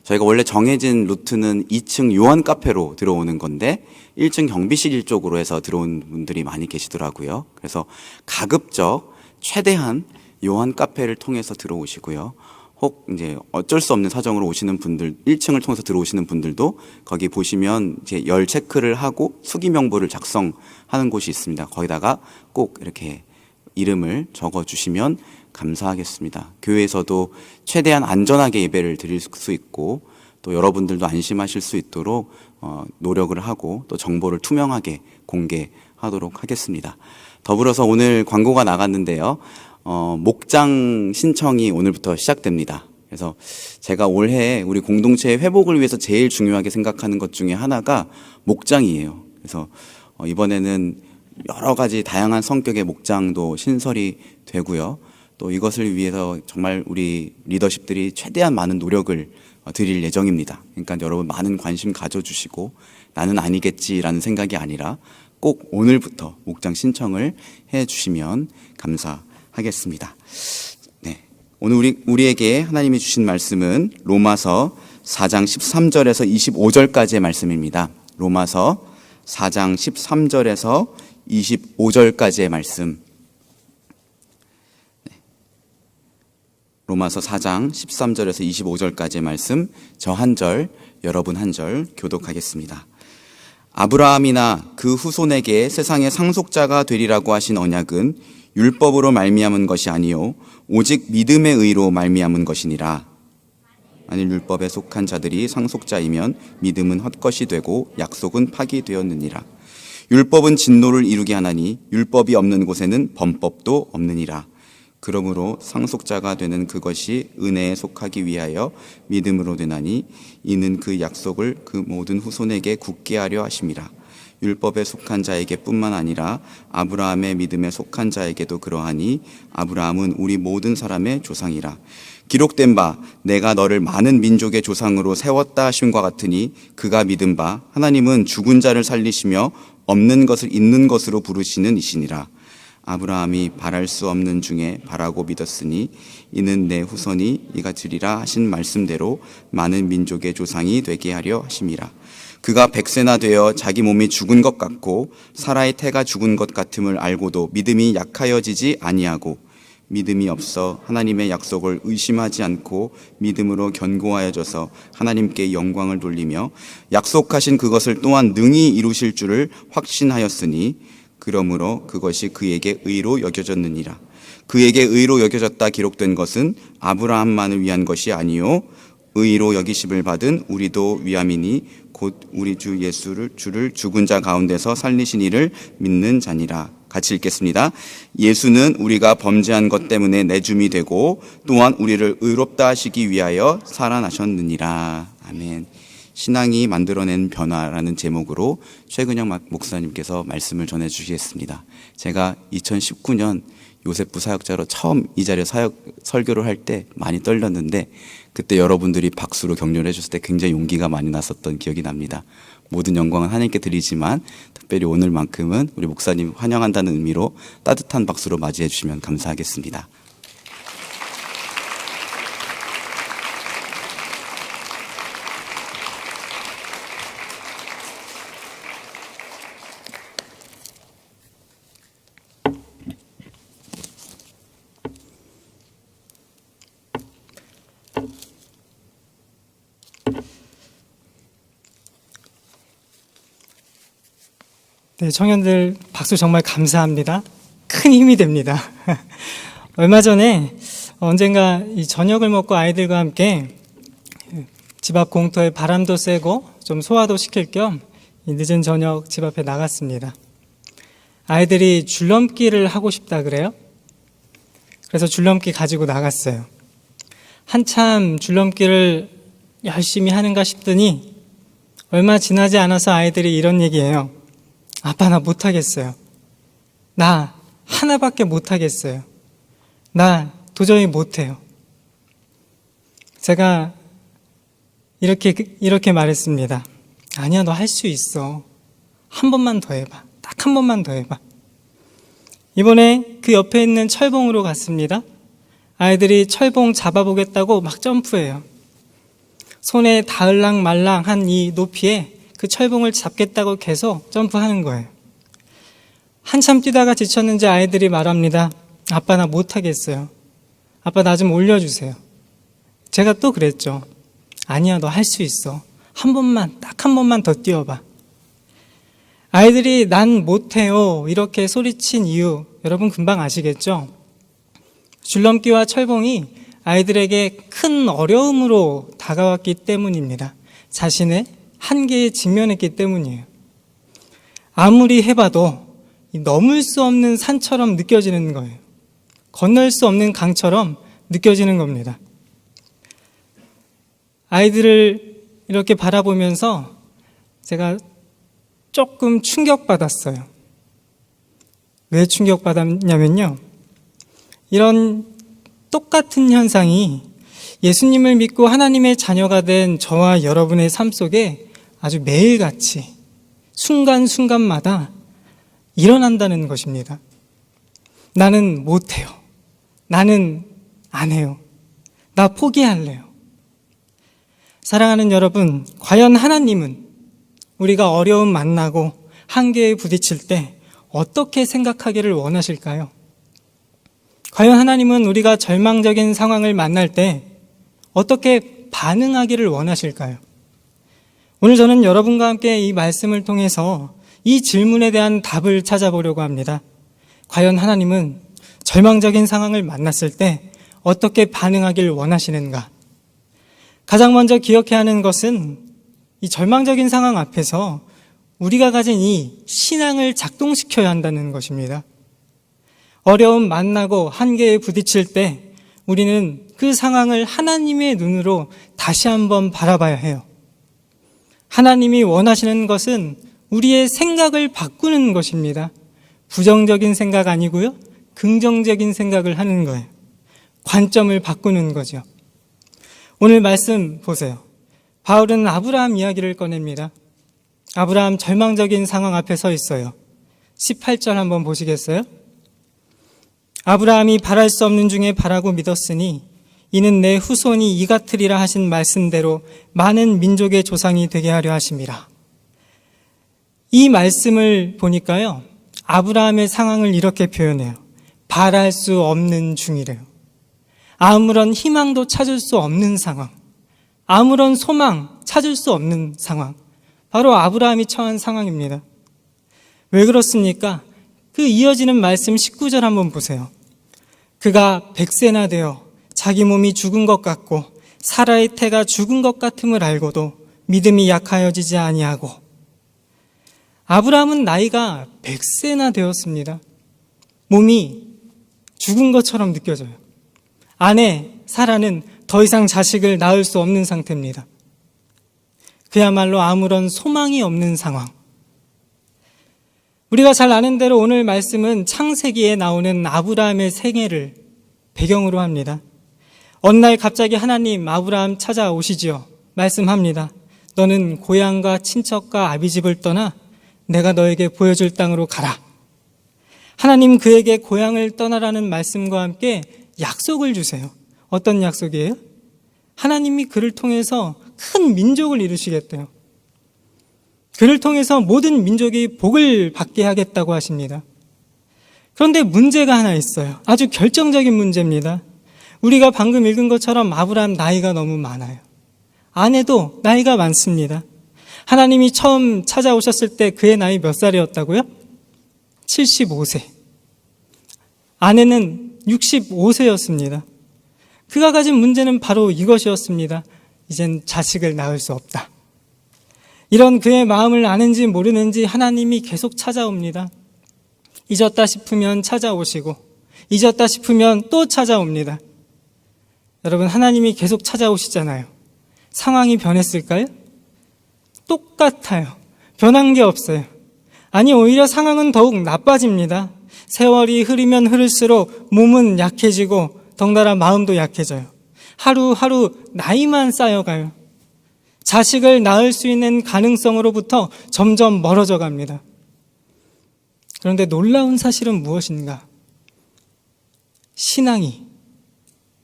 저희가 원래 정해진 루트는 2층 요한 카페로 들어오는 건데 1층 경비실 쪽으로 해서 들어온 분들이 많이 계시더라고요. 그래서 가급적 최대한 요한 카페를 통해서 들어오시고요. 혹 이제 어쩔 수 없는 사정으로 오시는 분들, 1층을 통해서 들어오시는 분들도 거기 보시면 이제 열 체크를 하고 수기 명부를 작성하는 곳이 있습니다. 거기다가 꼭 이렇게 이름을 적어 주시면 감사하겠습니다. 교회에서도 최대한 안전하게 예배를 드릴 수 있고 또 여러분들도 안심하실 수 있도록 노력을 하고 또 정보를 투명하게 공개하도록 하겠습니다. 더불어서 오늘 광고가 나갔는데요. 목장 신청이 오늘부터 시작됩니다. 그래서 제가 올해 우리 공동체의 회복을 위해서 제일 중요하게 생각하는 것 중에 하나가 목장이에요. 그래서 이번에는 여러 가지 다양한 성격의 목장도 신설이 되고요. 또 이것을 위해서 정말 우리 리더십들이 최대한 많은 노력을 드릴 예정입니다. 그러니까 여러분 많은 관심 가져주시고 나는 아니겠지라는 생각이 아니라 꼭 오늘부터 목장 신청을 해주시면 감사하겠습니다. 네, 오늘 우리에게 하나님이 주신 말씀은 로마서 4장 13절에서 25절까지의 말씀입니다. 로마서 4장 13절에서 25절까지의 말씀. 로마서 4장 13절에서 25절까지의 말씀, 저 한 절, 여러분 한 절 교독하겠습니다. 아브라함이나 그 후손에게 세상의 상속자가 되리라고 하신 언약은 율법으로 말미암은 것이 아니요 오직 믿음의 의로 말미암은 것이니라. 만일 율법에 속한 자들이 상속자이면 믿음은 헛것이 되고 약속은 파기되었느니라. 율법은 진노를 이루게 하나니 율법이 없는 곳에는 범법도 없느니라. 그러므로 상속자가 되는 그것이 은혜에 속하기 위하여 믿음으로 되나니 이는 그 약속을 그 모든 후손에게 굳게 하려 하심이라. 율법에 속한 자에게 뿐만 아니라 아브라함의 믿음에 속한 자에게도 그러하니 아브라함은 우리 모든 사람의 조상이라. 기록된 바 내가 너를 많은 민족의 조상으로 세웠다 하심과 같으니 그가 믿은 바 하나님은 죽은 자를 살리시며 없는 것을 있는 것으로 부르시는 이시니라. 아브라함이 바랄 수 없는 중에 바라고 믿었으니 이는 내 후손이 이가 되리라 하신 말씀대로 많은 민족의 조상이 되게 하려 하심이라. 그가 100세나 되어 자기 몸이 죽은 것 같고 사라의 태가 죽은 것 같음을 알고도 믿음이 약하여지지 아니하고 믿음이 없어 하나님의 약속을 의심하지 않고 믿음으로 견고하여져서 하나님께 영광을 돌리며 약속하신 그것을 또한 능히 이루실 줄을 확신하였으니 그러므로 그것이 그에게 의로 여겨졌느니라. 그에게 의로 여겨졌다 기록된 것은 아브라함만을 위한 것이 아니요 의로 여기심을 받은 우리도 위함이니 곧 우리 주 예수를 주를 죽은 자 가운데서 살리신 이를 믿는 자니라. 같이 읽겠습니다. 예수는 우리가 범죄한 것 때문에 내줌이 되고 또한 우리를 의롭다 하시기 위하여 살아나셨느니라. 아멘. 신앙이 만들어낸 변화라는 제목으로 최근영 목사님께서 말씀을 전해주시겠습니다. 제가 2019년 요셉부 사역자로 처음 이 자리에 설교를 할 때 많이 떨렸는데 그때 여러분들이 박수로 격려를 해줬을 때 굉장히 용기가 많이 났었던 기억이 납니다. 모든 영광은 하나님께 드리지만 특별히 오늘만큼은 우리 목사님 환영한다는 의미로 따뜻한 박수로 맞이해 주시면 감사하겠습니다. 네, 청년들 박수 정말 감사합니다. 큰 힘이 됩니다. 얼마 전에 언젠가 이 저녁을 먹고 아이들과 함께 집 앞 공터에 바람도 쐬고 좀 소화도 시킬 겸 늦은 저녁 집 앞에 나갔습니다. 아이들이 줄넘기를 하고 싶다 그래요. 그래서 줄넘기 가지고 나갔어요. 한참 줄넘기를 열심히 하는가 싶더니 얼마 지나지 않아서 아이들이 이런 얘기해요. 아빠, 나 못하겠어요. 나 하나밖에 못하겠어요. 나 도저히 못해요. 제가 이렇게 말했습니다. 아니야, 너 할 수 있어. 한 번만 더 해봐. 딱 한 번만 더 해봐. 이번에 그 옆에 있는 철봉으로 갔습니다. 아이들이 철봉 잡아보겠다고 막 점프해요. 손에 닿을랑 말랑한 이 높이에 그 철봉을 잡겠다고 계속 점프하는 거예요. 한참 뛰다가 지쳤는지 아이들이 말합니다. 아빠, 나 못하겠어요. 아빠, 나 좀 올려주세요. 제가 또 그랬죠. 아니야, 너 할 수 있어. 한 번만, 딱 한 번만 더 뛰어봐. 아이들이 난 못해요 이렇게 소리친 이유 여러분 금방 아시겠죠? 줄넘기와 철봉이 아이들에게 큰 어려움으로 다가왔기 때문입니다. 자신의 한계에 직면했기 때문이에요. 아무리 해봐도 넘을 수 없는 산처럼 느껴지는 거예요. 건널 수 없는 강처럼 느껴지는 겁니다. 아이들을 이렇게 바라보면서 제가 조금 충격받았어요. 왜 충격받았냐면요. 이런 똑같은 현상이 예수님을 믿고 하나님의 자녀가 된 저와 여러분의 삶 속에 아주 매일같이 순간순간마다 일어난다는 것입니다. 나는 못해요. 나는 안 해요. 나 포기할래요. 사랑하는 여러분, 과연 하나님은 우리가 어려움 만나고 한계에 부딪힐 때 어떻게 생각하기를 원하실까요? 과연 하나님은 우리가 절망적인 상황을 만날 때 어떻게 반응하기를 원하실까요? 오늘 저는 여러분과 함께 이 말씀을 통해서 이 질문에 대한 답을 찾아보려고 합니다. 과연 하나님은 절망적인 상황을 만났을 때 어떻게 반응하길 원하시는가? 가장 먼저 기억해야 하는 것은 이 절망적인 상황 앞에서 우리가 가진 이 신앙을 작동시켜야 한다는 것입니다. 어려움 만나고 한계에 부딪힐 때 우리는 그 상황을 하나님의 눈으로 다시 한번 바라봐야 해요. 하나님이 원하시는 것은 우리의 생각을 바꾸는 것입니다. 부정적인 생각 아니고요. 긍정적인 생각을 하는 거예요. 관점을 바꾸는 거죠. 오늘 말씀 보세요. 바울은 아브라함 이야기를 꺼냅니다. 아브라함 절망적인 상황 앞에 서 있어요. 18절 한번 보시겠어요? 아브라함이 바랄 수 없는 중에 바라고 믿었으니 이는 내 후손이 이 같으리라 하신 말씀대로 많은 민족의 조상이 되게 하려 하심이라. 이 말씀을 보니까요, 아브라함의 상황을 이렇게 표현해요. 바랄 수 없는 중이래요. 아무런 희망도 찾을 수 없는 상황, 아무런 소망 찾을 수 없는 상황, 바로 아브라함이 처한 상황입니다. 왜 그렇습니까? 그 이어지는 말씀 19절 한번 보세요. 그가 100세나 되어 자기 몸이 죽은 것 같고 사라의 태가 죽은 것 같음을 알고도 믿음이 약하여지지 아니하고. 아브라함은 나이가 100세나 되었습니다. 몸이 죽은 것처럼 느껴져요. 아내 사라는 더 이상 자식을 낳을 수 없는 상태입니다. 그야말로 아무런 소망이 없는 상황. 우리가 잘 아는 대로 오늘 말씀은 창세기에 나오는 아브라함의 생애를 배경으로 합니다. 어느 날 갑자기 하나님 아브라함 찾아오시지요. 말씀합니다. 너는 고향과 친척과 아비집을 떠나 내가 너에게 보여줄 땅으로 가라. 하나님 그에게 고향을 떠나라는 말씀과 함께 약속을 주세요. 어떤 약속이에요? 하나님이 그를 통해서 큰 민족을 이루시겠대요. 그를 통해서 모든 민족이 복을 받게 하겠다고 하십니다. 그런데 문제가 하나 있어요. 아주 결정적인 문제입니다. 우리가 방금 읽은 것처럼 아브라함 나이가 너무 많아요. 아내도 나이가 많습니다. 하나님이 처음 찾아오셨을 때 그의 나이 몇 살이었다고요? 75세. 아내는 65세였습니다. 그가 가진 문제는 바로 이것이었습니다. 이젠 자식을 낳을 수 없다. 이런 그의 마음을 아는지 모르는지 하나님이 계속 찾아옵니다. 잊었다 싶으면 찾아오시고 잊었다 싶으면 또 찾아옵니다. 여러분, 하나님이 계속 찾아오시잖아요. 상황이 변했을까요? 똑같아요. 변한 게 없어요. 아니, 오히려 상황은 더욱 나빠집니다. 세월이 흐르면 흐를수록 몸은 약해지고 덩달아 마음도 약해져요. 하루하루 나이만 쌓여가요. 자식을 낳을 수 있는 가능성으로부터 점점 멀어져 갑니다. 그런데 놀라운 사실은 무엇인가? 신앙이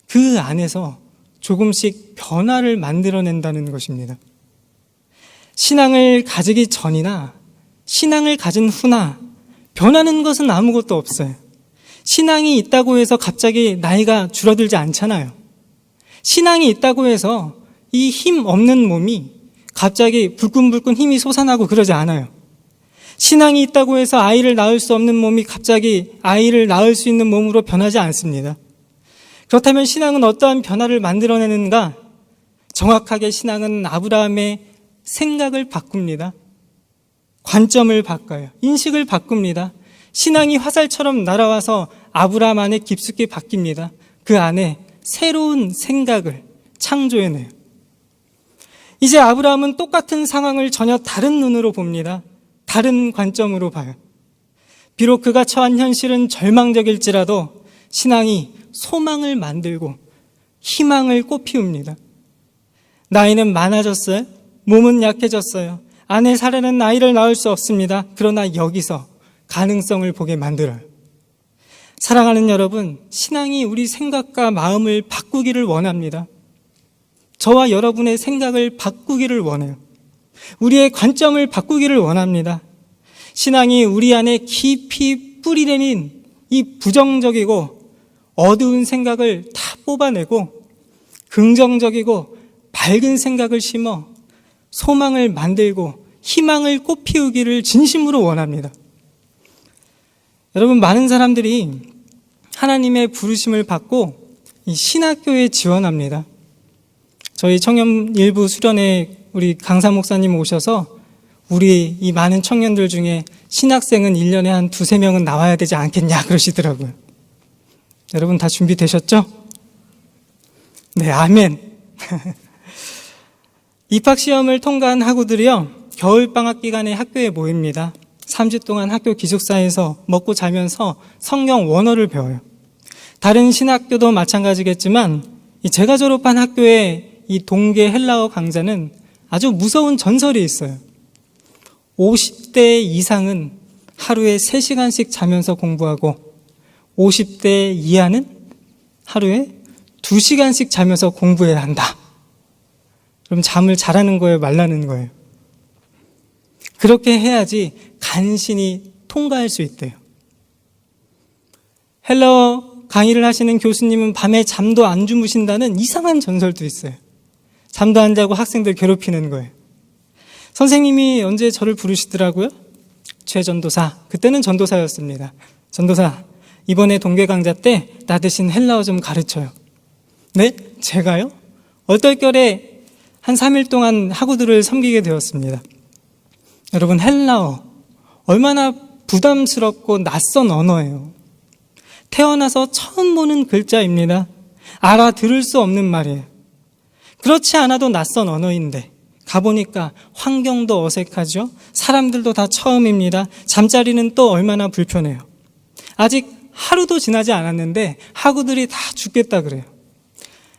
그 안에서 조금씩 변화를 만들어낸다는 것입니다. 신앙을 가지기 전이나 신앙을 가진 후나 변하는 것은 아무것도 없어요. 신앙이 있다고 해서 갑자기 나이가 줄어들지 않잖아요. 신앙이 있다고 해서 이 힘 없는 몸이 갑자기 불끈불끈 힘이 솟아나고 그러지 않아요. 신앙이 있다고 해서 아이를 낳을 수 없는 몸이 갑자기 아이를 낳을 수 있는 몸으로 변하지 않습니다. 그렇다면 신앙은 어떠한 변화를 만들어내는가? 정확하게 신앙은 아브라함의 생각을 바꿉니다. 관점을 바꿔요. 인식을 바꿉니다. 신앙이 화살처럼 날아와서 아브라함 안에 깊숙이 바뀝니다. 그 안에 새로운 생각을 창조해내요. 이제 아브라함은 똑같은 상황을 전혀 다른 눈으로 봅니다. 다른 관점으로 봐요. 비록 그가 처한 현실은 절망적일지라도 신앙이 소망을 만들고 희망을 꽃피웁니다. 나이는 많아졌어요. 몸은 약해졌어요. 아내 사례는 아이를 낳을 수 없습니다. 그러나 여기서 가능성을 보게 만들어요. 사랑하는 여러분, 신앙이 우리 생각과 마음을 바꾸기를 원합니다. 저와 여러분의 생각을 바꾸기를 원해요. 우리의 관점을 바꾸기를 원합니다. 신앙이 우리 안에 깊이 뿌리내린 이 부정적이고 어두운 생각을 다 뽑아내고 긍정적이고 밝은 생각을 심어 소망을 만들고 희망을 꽃피우기를 진심으로 원합니다. 여러분, 많은 사람들이 하나님의 부르심을 받고 이 신학교에 지원합니다. 저희 청년 일부 수련회 우리 강사 목사님 오셔서 우리 이 많은 청년들 중에 신학생은 1년에 한 2-3명은 나와야 되지 않겠냐 그러시더라고요. 여러분 다 준비되셨죠? 네, 아멘. 입학시험을 통과한 학우들이요, 겨울방학 기간에 학교에 모입니다. 3주 동안 학교 기숙사에서 먹고 자면서 성경 원어를 배워요. 다른 신학교도 마찬가지겠지만 제가 졸업한 학교의 이 동계 헬라어 강좌는 아주 무서운 전설이 있어요. 50대 이상은 하루에 3시간씩 자면서 공부하고 50대 이하는 하루에 2시간씩 자면서 공부해야 한다. 그럼 잠을 자라는 거예요, 말라는 거예요? 그렇게 해야지 간신히 통과할 수 있대요. 헬라어 강의를 하시는 교수님은 밤에 잠도 안 주무신다는 이상한 전설도 있어요. 잠도 안 자고 학생들 괴롭히는 거예요. 선생님이 언제 저를 부르시더라고요. 최 전도사, 그때는 전도사였습니다. 전도사, 이번에 동계 강좌 때 나 대신 헬라어 좀 가르쳐요. 네? 제가요? 얼떨결에 한 3일 동안 학우들을 섬기게 되었습니다. 여러분, 헬라어 얼마나 부담스럽고 낯선 언어예요. 태어나서 처음 보는 글자입니다. 알아들을 수 없는 말이에요. 그렇지 않아도 낯선 언어인데 가보니까 환경도 어색하죠. 사람들도 다 처음입니다. 잠자리는 또 얼마나 불편해요. 아직 하루도 지나지 않았는데 학우들이 다 죽겠다 그래요.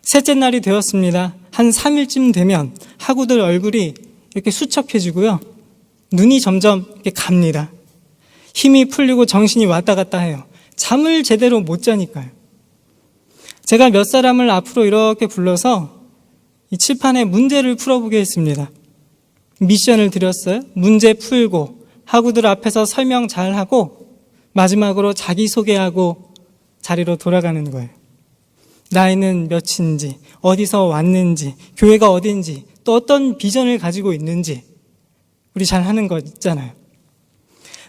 셋째 날이 되었습니다. 한 3일쯤 되면 학우들 얼굴이 이렇게 수척해지고요. 눈이 점점 이렇게 갑니다. 힘이 풀리고 정신이 왔다 갔다 해요. 잠을 제대로 못 자니까요. 제가 몇 사람을 앞으로 이렇게 불러서 이 칠판에 문제를 풀어보게 했습니다. 미션을 드렸어요. 문제 풀고 학우들 앞에서 설명 잘하고 마지막으로 자기소개하고 자리로 돌아가는 거예요. 나이는 몇인지, 어디서 왔는지, 교회가 어딘지, 또 어떤 비전을 가지고 있는지 우리 잘 하는 거 있잖아요.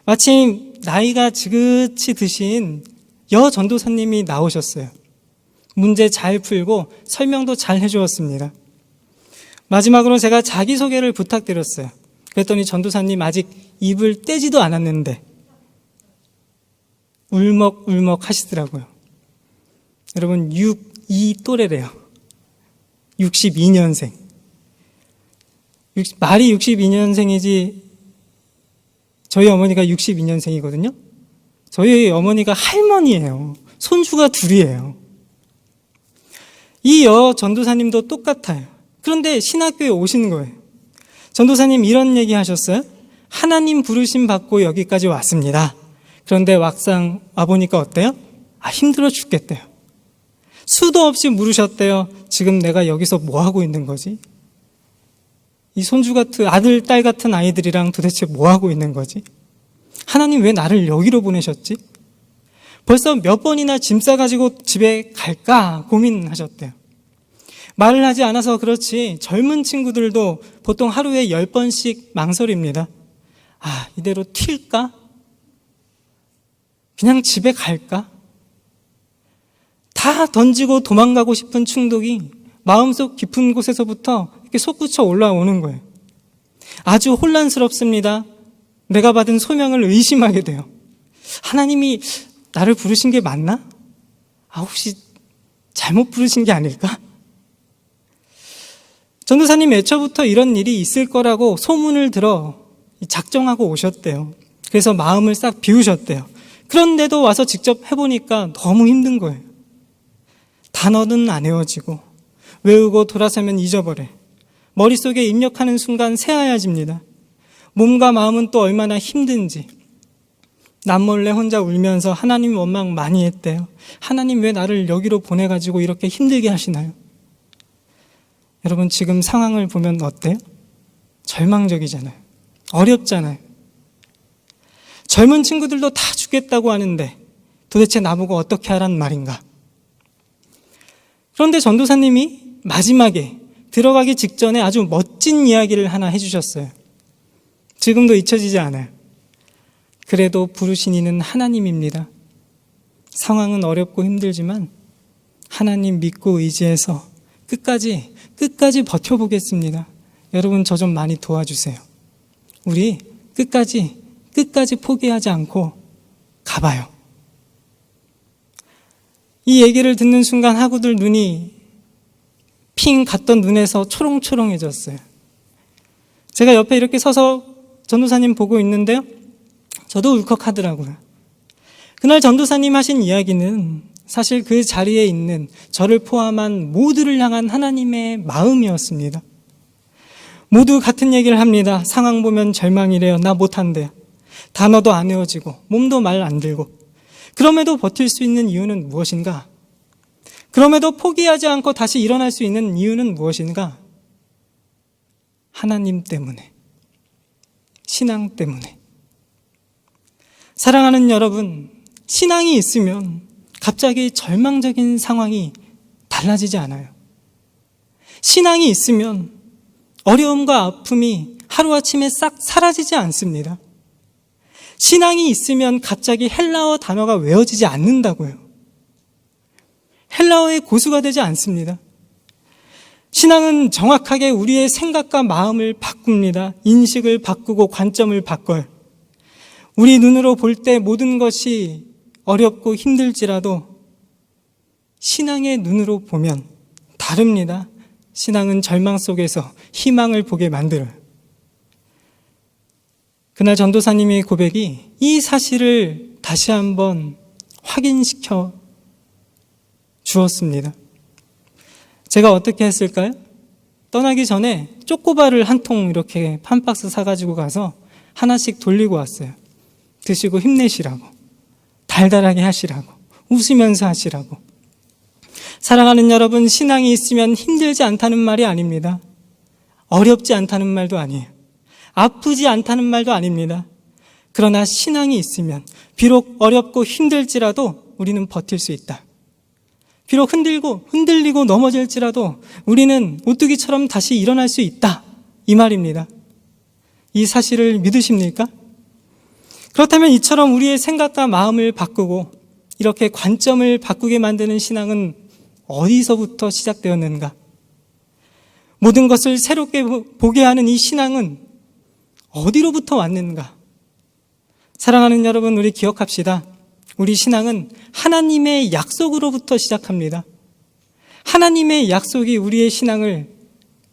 마침 나이가 지긋이 드신 여 전도사님이 나오셨어요. 문제 잘 풀고 설명도 잘 해주었습니다. 마지막으로 제가 자기소개를 부탁드렸어요. 그랬더니 전도사님 아직 입을 떼지도 않았는데 울먹울먹 하시더라고요. 여러분 62 또래래요. 62년생. 말이 62년생이지 저희 어머니가 62년생이거든요. 저희 어머니가 할머니예요. 손주가 둘이에요. 이 여 전도사님도 똑같아요. 그런데 신학교에 오신 거예요. 전도사님 이런 얘기 하셨어요. 하나님 부르심 받고 여기까지 왔습니다. 그런데 막상 와보니까 어때요? 힘들어 죽겠대요. 수도 없이 물으셨대요. 지금 내가 여기서 뭐 하고 있는 거지? 이 손주 같은 아들, 딸 같은 아이들이랑 도대체 뭐 하고 있는 거지? 하나님 왜 나를 여기로 보내셨지? 벌써 몇 번이나 짐 싸가지고 집에 갈까 고민하셨대요. 말을 하지 않아서 그렇지 젊은 친구들도 보통 하루에 10번씩 망설입니다. 이대로 튈까? 그냥 집에 갈까? 다 던지고 도망가고 싶은 충동이 마음속 깊은 곳에서부터 이렇게 솟구쳐 올라오는 거예요. 아주 혼란스럽습니다. 내가 받은 소명을 의심하게 돼요. 하나님이 나를 부르신 게 맞나? 혹시 잘못 부르신 게 아닐까? 전도사님 애초부터 이런 일이 있을 거라고 소문을 들어 작정하고 오셨대요. 그래서 마음을 싹 비우셨대요. 그런데도 와서 직접 해보니까 너무 힘든 거예요. 단어는 안 외워지고 외우고 돌아서면 잊어버려. 머릿속에 입력하는 순간 새하얘집니다. 몸과 마음은 또 얼마나 힘든지. 남몰래 혼자 울면서 하나님 원망 많이 했대요. 하나님 왜 나를 여기로 보내가지고 이렇게 힘들게 하시나요? 여러분 지금 상황을 보면 어때요? 절망적이잖아요. 어렵잖아요. 젊은 친구들도 다 죽겠다고 하는데 도대체 나보고 어떻게 하란 말인가? 그런데 전도사님이 마지막에 들어가기 직전에 아주 멋진 이야기를 하나 해주셨어요. 지금도 잊혀지지 않아요. 그래도 부르신 이는 하나님입니다. 상황은 어렵고 힘들지만 하나님 믿고 의지해서 끝까지 버텨보겠습니다. 여러분 저 좀 많이 도와주세요. 우리 끝까지 포기하지 않고 가봐요. 이 얘기를 듣는 순간 하구들 눈이 핑 갔던 눈에서 초롱초롱해졌어요. 제가 옆에 이렇게 서서 전도사님 보고 있는데요. 저도 울컥하더라고요. 그날 전도사님 하신 이야기는 사실 그 자리에 있는 저를 포함한 모두를 향한 하나님의 마음이었습니다. 모두 같은 얘기를 합니다. 상황 보면 절망이래요. 나 못한대요. 단어도 안 외워지고 몸도 말 안 들고. 그럼에도 버틸 수 있는 이유는 무엇인가? 그럼에도 포기하지 않고 다시 일어날 수 있는 이유는 무엇인가? 하나님 때문에, 신앙 때문에. 사랑하는 여러분, 신앙이 있으면 갑자기 절망적인 상황이 달라지지 않아요. 신앙이 있으면 어려움과 아픔이 하루아침에 싹 사라지지 않습니다. 신앙이 있으면 갑자기 헬라어 단어가 외워지지 않는다고요. 헬라어의 고수가 되지 않습니다. 신앙은 정확하게 우리의 생각과 마음을 바꿉니다. 인식을 바꾸고 관점을 바꿔요. 우리 눈으로 볼 때 모든 것이 어렵고 힘들지라도 신앙의 눈으로 보면 다릅니다. 신앙은 절망 속에서 희망을 보게 만들어요. 그날 전도사님의 고백이 이 사실을 다시 한번 확인시켜 주었습니다. 제가 어떻게 했을까요? 떠나기 전에 쪼꼬바를 한 통 이렇게 한 박스 사가지고 가서 하나씩 돌리고 왔어요. 드시고 힘내시라고, 달달하게 하시라고, 웃으면서 하시라고. 사랑하는 여러분, 신앙이 있으면 힘들지 않다는 말이 아닙니다. 어렵지 않다는 말도 아니에요. 아프지 않다는 말도 아닙니다. 그러나 신앙이 있으면 비록 어렵고 힘들지라도 우리는 버틸 수 있다. 비록 흔들리고 넘어질지라도 우리는 오뚜기처럼 다시 일어날 수 있다. 이 말입니다. 이 사실을 믿으십니까? 그렇다면 이처럼 우리의 생각과 마음을 바꾸고 이렇게 관점을 바꾸게 만드는 신앙은 어디서부터 시작되었는가? 모든 것을 새롭게 보게 하는 이 신앙은 어디로부터 왔는가? 사랑하는 여러분, 우리 기억합시다. 우리 신앙은 하나님의 약속으로부터 시작합니다. 하나님의 약속이 우리의 신앙을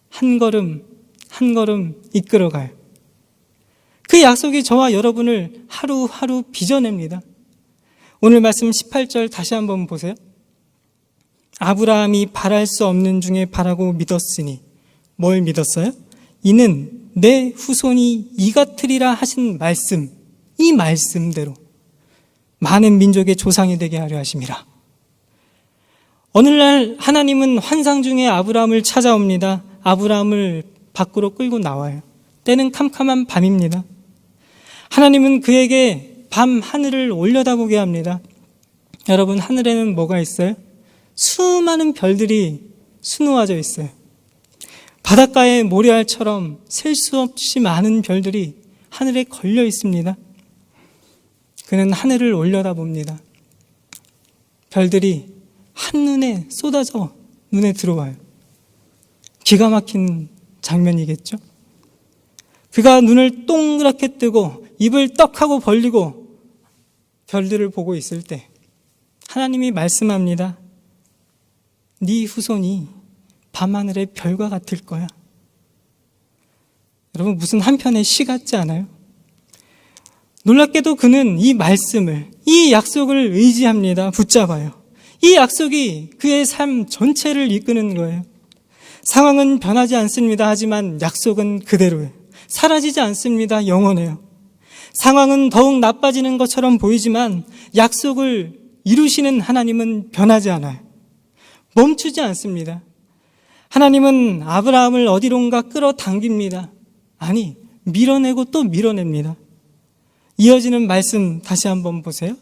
한 걸음 한 걸음 이끌어가요. 그 약속이 저와 여러분을 하루하루 빚어냅니다. 오늘 말씀 18절 다시 한번 보세요. 아브라함이 바랄 수 없는 중에 바라고 믿었으니, 뭘 믿었어요? 이는 내 후손이 이 같으리라 하신 말씀, 이 말씀대로 많은 민족의 조상이 되게 하려 하심이라. 오늘날 하나님은 환상 중에 아브라함을 찾아옵니다. 아브라함을 밖으로 끌고 나와요. 때는 캄캄한 밤입니다. 하나님은 그에게 밤 하늘을 올려다보게 합니다. 여러분, 하늘에는 뭐가 있어요? 수많은 별들이 수놓아져 있어요. 바닷가의 모래알처럼 셀 수 없이 많은 별들이 하늘에 걸려 있습니다. 그는 하늘을 올려다봅니다. 별들이 한눈에 쏟아져 눈에 들어와요. 기가 막힌 장면이겠죠? 그가 눈을 동그랗게 뜨고 입을 떡하고 벌리고 별들을 보고 있을 때 하나님이 말씀합니다. 네 후손이 밤하늘의 별과 같을 거야. 여러분, 무슨 한편의 시 같지 않아요? 놀랍게도 그는 이 말씀을, 이 약속을 의지합니다. 붙잡아요. 이 약속이 그의 삶 전체를 이끄는 거예요. 상황은 변하지 않습니다. 하지만 약속은 그대로예요. 사라지지 않습니다. 영원해요. 상황은 더욱 나빠지는 것처럼 보이지만 약속을 이루시는 하나님은 변하지 않아요. 멈추지 않습니다. 하나님은 아브라함을 어디론가 끌어당깁니다. 아니, 밀어내고 또 밀어냅니다. 이어지는 말씀 다시 한번 보세요.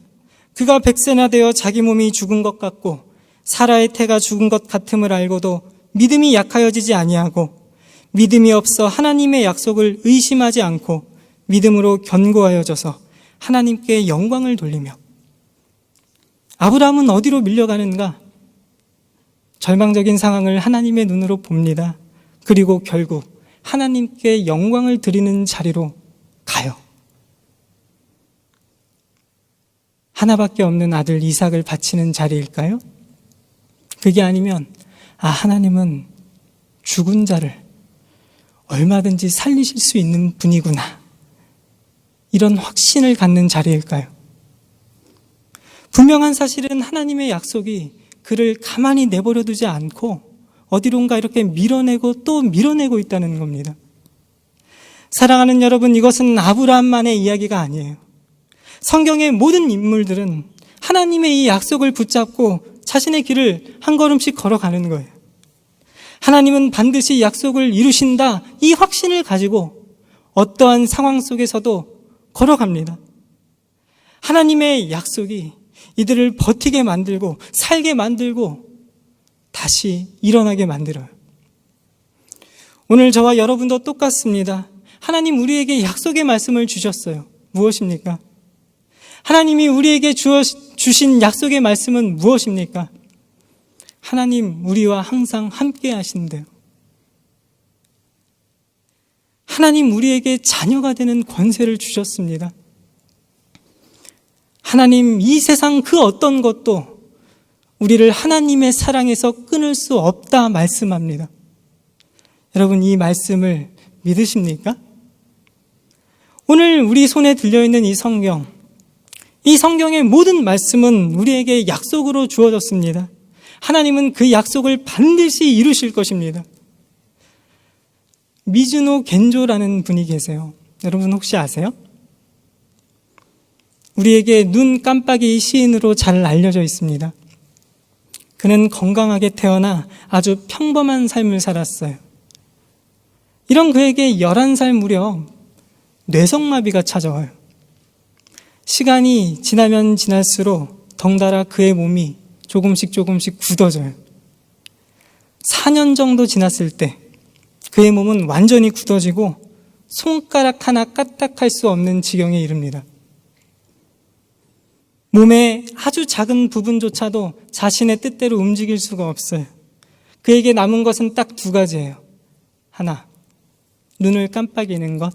그가 100세나 되어 자기 몸이 죽은 것 같고 사라의 태가 죽은 것 같음을 알고도 믿음이 약하여지지 아니하고 믿음이 없어 하나님의 약속을 의심하지 않고 믿음으로 견고하여져서 하나님께 영광을 돌리며. 아브라함은 어디로 밀려가는가? 절망적인 상황을 하나님의 눈으로 봅니다. 그리고 결국 하나님께 영광을 드리는 자리로 가요. 하나밖에 없는 아들 이삭을 바치는 자리일까요? 그게 아니면 하나님은 죽은 자를 얼마든지 살리실 수 있는 분이구나, 이런 확신을 갖는 자리일까요? 분명한 사실은 하나님의 약속이 그를 가만히 내버려 두지 않고 어디론가 이렇게 밀어내고 또 밀어내고 있다는 겁니다. 사랑하는 여러분, 이것은 아브라함만의 이야기가 아니에요. 성경의 모든 인물들은 하나님의 이 약속을 붙잡고 자신의 길을 한 걸음씩 걸어가는 거예요. 하나님은 반드시 약속을 이루신다, 이 확신을 가지고 어떠한 상황 속에서도 걸어갑니다. 하나님의 약속이 이들을 버티게 만들고 살게 만들고 다시 일어나게 만들어요. 오늘 저와 여러분도 똑같습니다. 하나님 우리에게 약속의 말씀을 주셨어요. 무엇입니까? 하나님이 우리에게 주신 약속의 말씀은 무엇입니까? 하나님 우리와 항상 함께 하신대요. 하나님 우리에게 자녀가 되는 권세를 주셨습니다. 하나님 이 세상 그 어떤 것도 우리를 하나님의 사랑에서 끊을 수 없다 말씀합니다. 여러분, 이 말씀을 믿으십니까? 오늘 우리 손에 들려있는 이 성경의 모든 말씀은 우리에게 약속으로 주어졌습니다. 하나님은 그 약속을 반드시 이루실 것입니다. 미즈노 겐조라는 분이 계세요. 여러분 혹시 아세요? 우리에게 눈 깜빡이 시인으로 잘 알려져 있습니다. 그는 건강하게 태어나 아주 평범한 삶을 살았어요. 이런 그에게 11살 무렵 뇌성마비가 찾아와요. 시간이 지나면 지날수록 덩달아 그의 몸이 조금씩 굳어져요. 4년 정도 지났을 때 그의 몸은 완전히 굳어지고 손가락 하나 까딱할 수 없는 지경에 이릅니다. 몸의 아주 작은 부분조차도 자신의 뜻대로 움직일 수가 없어요. 그에게 남은 것은 딱 2가지예요. 하나, 눈을 깜빡이는 것.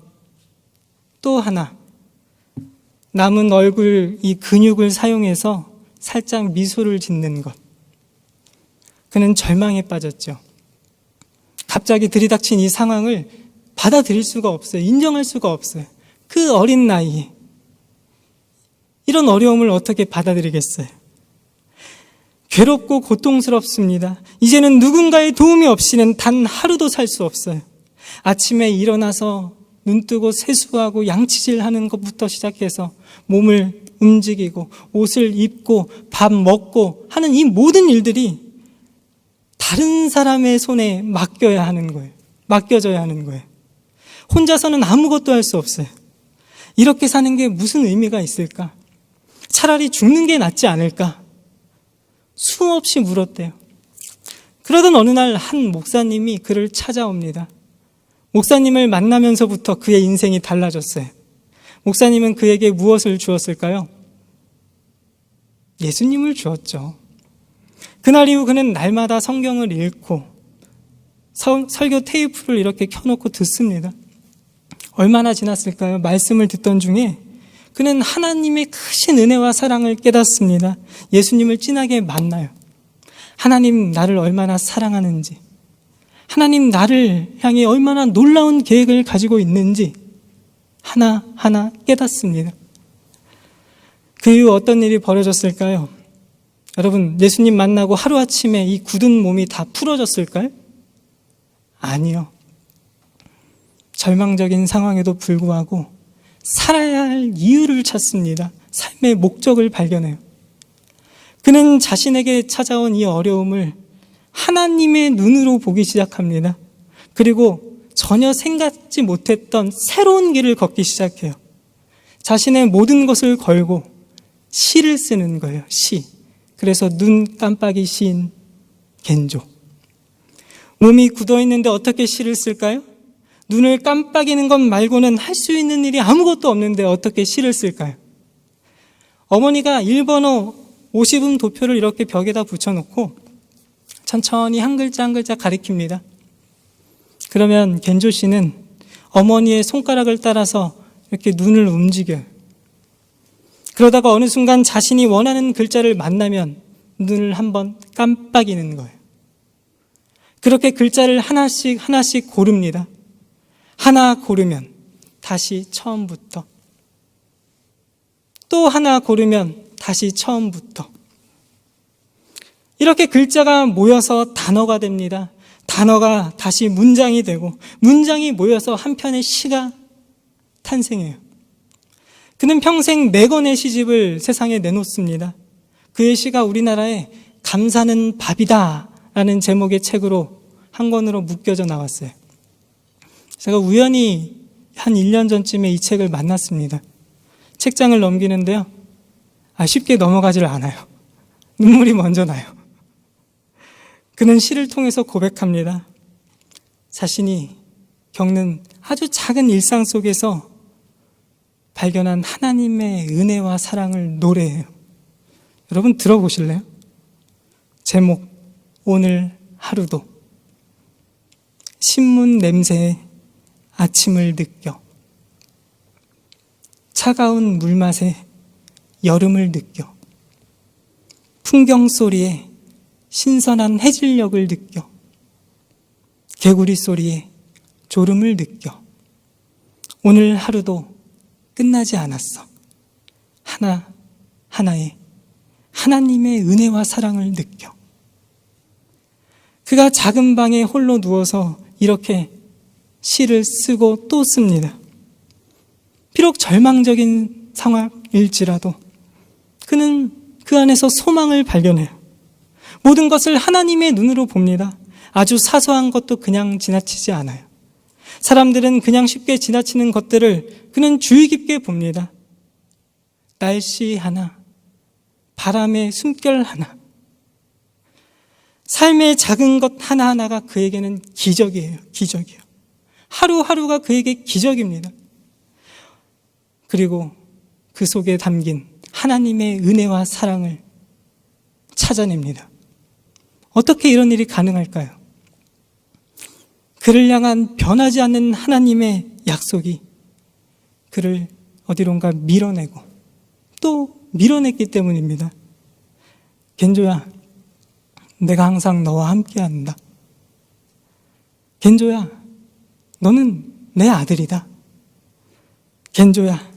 또 하나, 남은 얼굴 이 근육을 사용해서 살짝 미소를 짓는 것. 그는 절망에 빠졌죠. 갑자기 들이닥친 이 상황을 받아들일 수가 없어요. 인정할 수가 없어요. 그 어린 나이에 이런 어려움을 어떻게 받아들이겠어요? 괴롭고 고통스럽습니다. 이제는 누군가의 도움이 없이는 단 하루도 살 수 없어요. 아침에 일어나서 눈 뜨고 세수하고 양치질하는 것부터 시작해서 몸을 움직이고 옷을 입고 밥 먹고 하는 이 모든 일들이 다른 사람의 손에 맡겨져야 하는 거예요. 혼자서는 아무것도 할 수 없어요. 이렇게 사는 게 무슨 의미가 있을까? 차라리 죽는 게 낫지 않을까? 수없이 물었대요. 그러던 어느 날 한 목사님이 그를 찾아옵니다. 목사님을 만나면서부터 그의 인생이 달라졌어요. 목사님은 그에게 무엇을 주었을까요? 예수님을 주었죠. 그날 이후 그는 날마다 성경을 읽고 설교 테이프를 이렇게 켜놓고 듣습니다. 얼마나 지났을까요? 말씀을 듣던 중에 그는 하나님의 크신 은혜와 사랑을 깨닫습니다. 예수님을 진하게 만나요. 하나님 나를 얼마나 사랑하는지, 하나님 나를 향해 얼마나 놀라운 계획을 가지고 있는지 하나하나 깨닫습니다. 그 이후 어떤 일이 벌어졌을까요? 여러분, 예수님 만나고 하루아침에 이 굳은 몸이 다 풀어졌을까요? 아니요. 절망적인 상황에도 불구하고 살아야 할 이유를 찾습니다. 삶의 목적을 발견해요. 그는 자신에게 찾아온 이 어려움을 하나님의 눈으로 보기 시작합니다. 그리고 전혀 생각지 못했던 새로운 길을 걷기 시작해요. 자신의 모든 것을 걸고 시를 쓰는 거예요. 시. 그래서 눈 깜빡이 시인 겐조. 몸이 굳어있는데 어떻게 시를 쓸까요? 눈을 깜빡이는 것 말고는 할 수 있는 일이 아무것도 없는데 어떻게 시를 쓸까요? 어머니가 1번호 50음 도표를 이렇게 벽에다 붙여놓고 천천히 한 글자 한 글자 가리킵니다. 그러면 겐조 씨는 어머니의 손가락을 따라서 이렇게 눈을 움직여요. 그러다가 어느 순간 자신이 원하는 글자를 만나면 눈을 한번 깜빡이는 거예요. 그렇게 글자를 하나씩 하나씩 고릅니다. 하나 고르면 다시 처음부터, 또 하나 고르면 다시 처음부터. 이렇게 글자가 모여서 단어가 됩니다. 단어가 다시 문장이 되고, 문장이 모여서 한 편의 시가 탄생해요. 그는 평생 4권의 시집을 세상에 내놓습니다. 그의 시가 우리나라에 감사는 밥이다 라는 제목의 책으로 한 권으로 묶여져 나왔어요. 제가 우연히 한 1년 전쯤에 이 책을 만났습니다. 책장을 넘기는데요, 쉽게 넘어가질 않아요. 눈물이 먼저 나요. 그는 시를 통해서 고백합니다. 자신이 겪는 아주 작은 일상 속에서 발견한 하나님의 은혜와 사랑을 노래해요. 여러분 들어보실래요? 제목, 오늘 하루도. 신문 냄새에 아침을 느껴. 차가운 물맛에 여름을 느껴. 풍경 소리에 신선한 해질녘을 느껴. 개구리 소리에 졸음을 느껴. 오늘 하루도 끝나지 않았어. 하나하나의 하나님의 은혜와 사랑을 느껴. 그가 작은 방에 홀로 누워서 이렇게 시를 쓰고 또 씁니다. 비록 절망적인 상황일지라도 그는 그 안에서 소망을 발견해요. 모든 것을 하나님의 눈으로 봅니다. 아주 사소한 것도 그냥 지나치지 않아요. 사람들은 그냥 쉽게 지나치는 것들을 그는 주의 깊게 봅니다. 날씨 하나, 바람의 숨결 하나, 삶의 작은 것 하나하나가 그에게는 기적이에요. 기적이에요. 하루하루가 그에게 기적입니다. 그리고 그 속에 담긴 하나님의 은혜와 사랑을 찾아냅니다. 어떻게 이런 일이 가능할까요? 그를 향한 변하지 않는 하나님의 약속이 그를 어디론가 밀어내고 또 밀어냈기 때문입니다. 겐조야, 내가 항상 너와 함께한다. 겐조야, 너는 내 아들이다. 겐조야,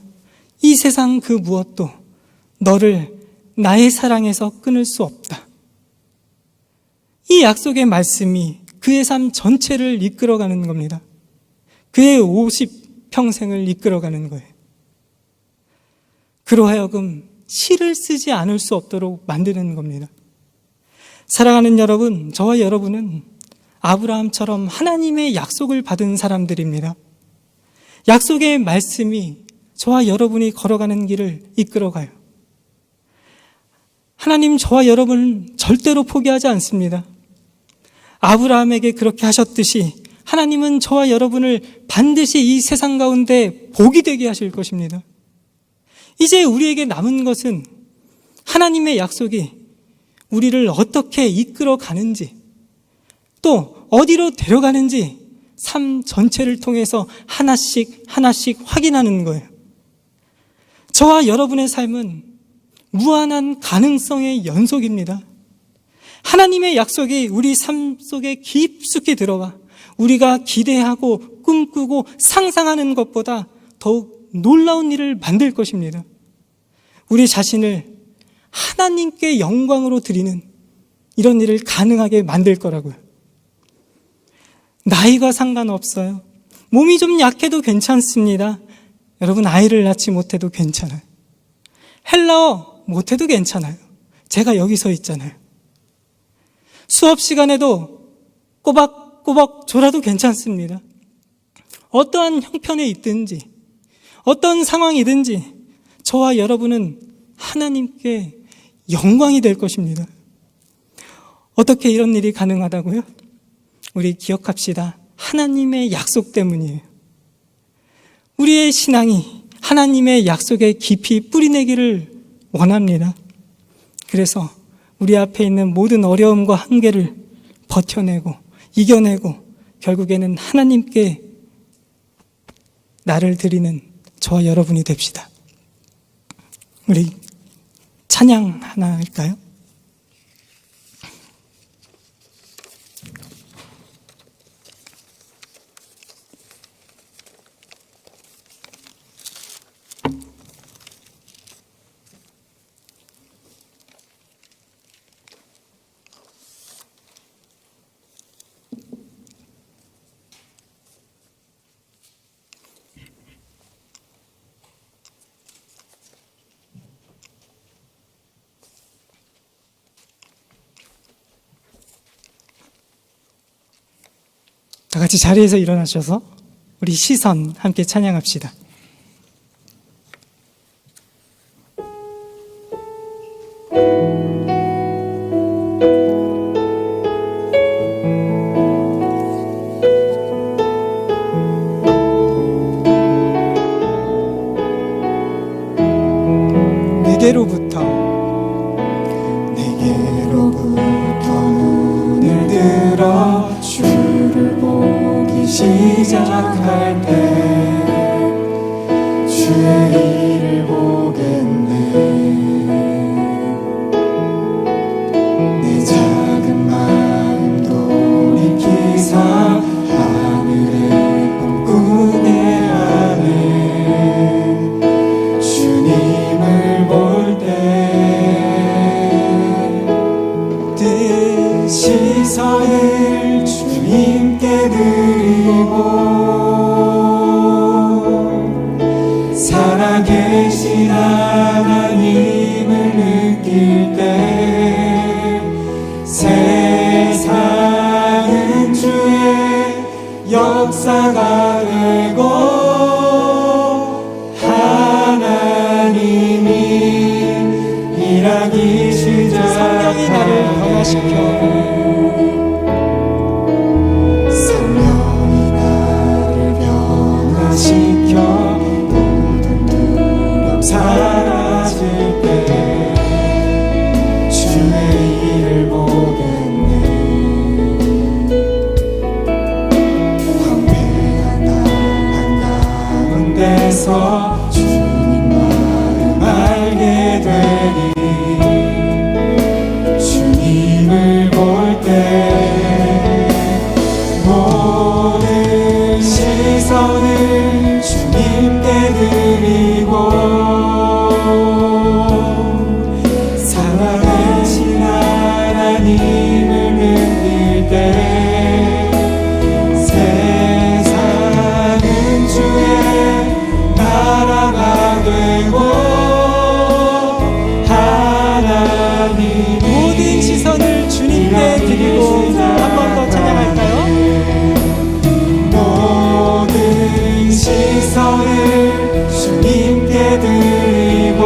이 세상 그 무엇도 너를 나의 사랑에서 끊을 수 없다. 이 약속의 말씀이 그의 삶 전체를 이끌어가는 겁니다. 그의 50평생을 이끌어가는 거예요. 그로 하여금 시를 쓰지 않을 수 없도록 만드는 겁니다. 사랑하는 여러분, 저와 여러분은 아브라함처럼 하나님의 약속을 받은 사람들입니다. 약속의 말씀이 저와 여러분이 걸어가는 길을 이끌어가요. 하나님 저와 여러분은 절대로 포기하지 않습니다. 아브라함에게 그렇게 하셨듯이 하나님은 저와 여러분을 반드시 이 세상 가운데 복이 되게 하실 것입니다. 이제 우리에게 남은 것은 하나님의 약속이 우리를 어떻게 이끌어 가는지, 또 어디로 데려가는지 삶 전체를 통해서 하나씩 하나씩 확인하는 거예요. 저와 여러분의 삶은 무한한 가능성의 연속입니다. 하나님의 약속이 우리 삶 속에 깊숙이 들어와 우리가 기대하고 꿈꾸고 상상하는 것보다 더욱 놀라운 일을 만들 것입니다. 우리 자신을 하나님께 영광으로 드리는 이런 일을 가능하게 만들 거라고요. 나이가 상관없어요. 몸이 좀 약해도 괜찮습니다. 여러분, 아이를 낳지 못해도 괜찮아요. 헬라어 못해도 괜찮아요. 제가 여기 서 있잖아요. 수업 시간에도 꼬박꼬박 졸아도 괜찮습니다. 어떠한 형편에 있든지 어떤 상황이든지 저와 여러분은 하나님께 영광이 될 것입니다. 어떻게 이런 일이 가능하다고요? 우리 기억합시다. 하나님의 약속 때문이에요. 우리의 신앙이 하나님의 약속에 깊이 뿌리내기를 원합니다. 그래서 우리 앞에 있는 모든 어려움과 한계를 버텨내고 이겨내고 결국에는 하나님께 나를 드리는 저와 여러분이 됩시다. 우리 찬양 하나 할까요? 다 같이 자리에서 일어나셔서 우리 시선 함께 찬양합시다. 내게로부터 눈을 들어 주를 보기 시작할 때 주의 일을 보겠네. 내 작은 마음 돌이키사 하늘의 꿈꾸네 안에 주님을 볼 때 시선을 주님께 드리고 살아계신 하나님을 느낄 때 세상은 주의 역사가 되고 하나님이 일하기 성령이 나를 변화시켜 성령이 나를 변화시켜 모든 두려움 사라질 때 주의 일을 보겠네. 황폐한 날 한가운데서 주님 마음 알게 되리. 주님을 볼 때 모든 시선을 주님께 드리고 살아계신 하나님을 느낄 때 세상은 주의 나라가 되고 하나님이 모든 시선을 주님께 드리고 한 번 더 찬양할까요? 모든 시선을 주님께 드리고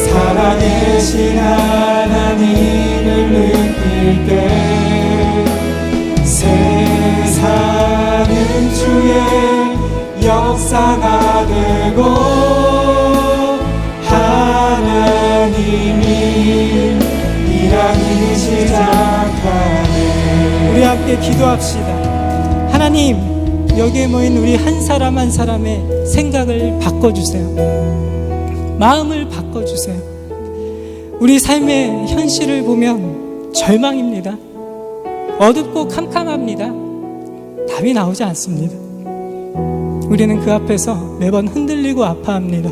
살아계신 하나님을 느낄 때 세상은 주의 역사가 되고 하나님이 일하기 시작하네. 우리 함께 기도합시다. 하나님, 여기에 모인 우리 한 사람 한 사람의 생각을 바꿔주세요. 마음을 바꿔주세요. 우리 삶의 현실을 보면 절망입니다. 어둡고 캄캄합니다. 답이 나오지 않습니다. 우리는 그 앞에서 매번 흔들리고 아파합니다.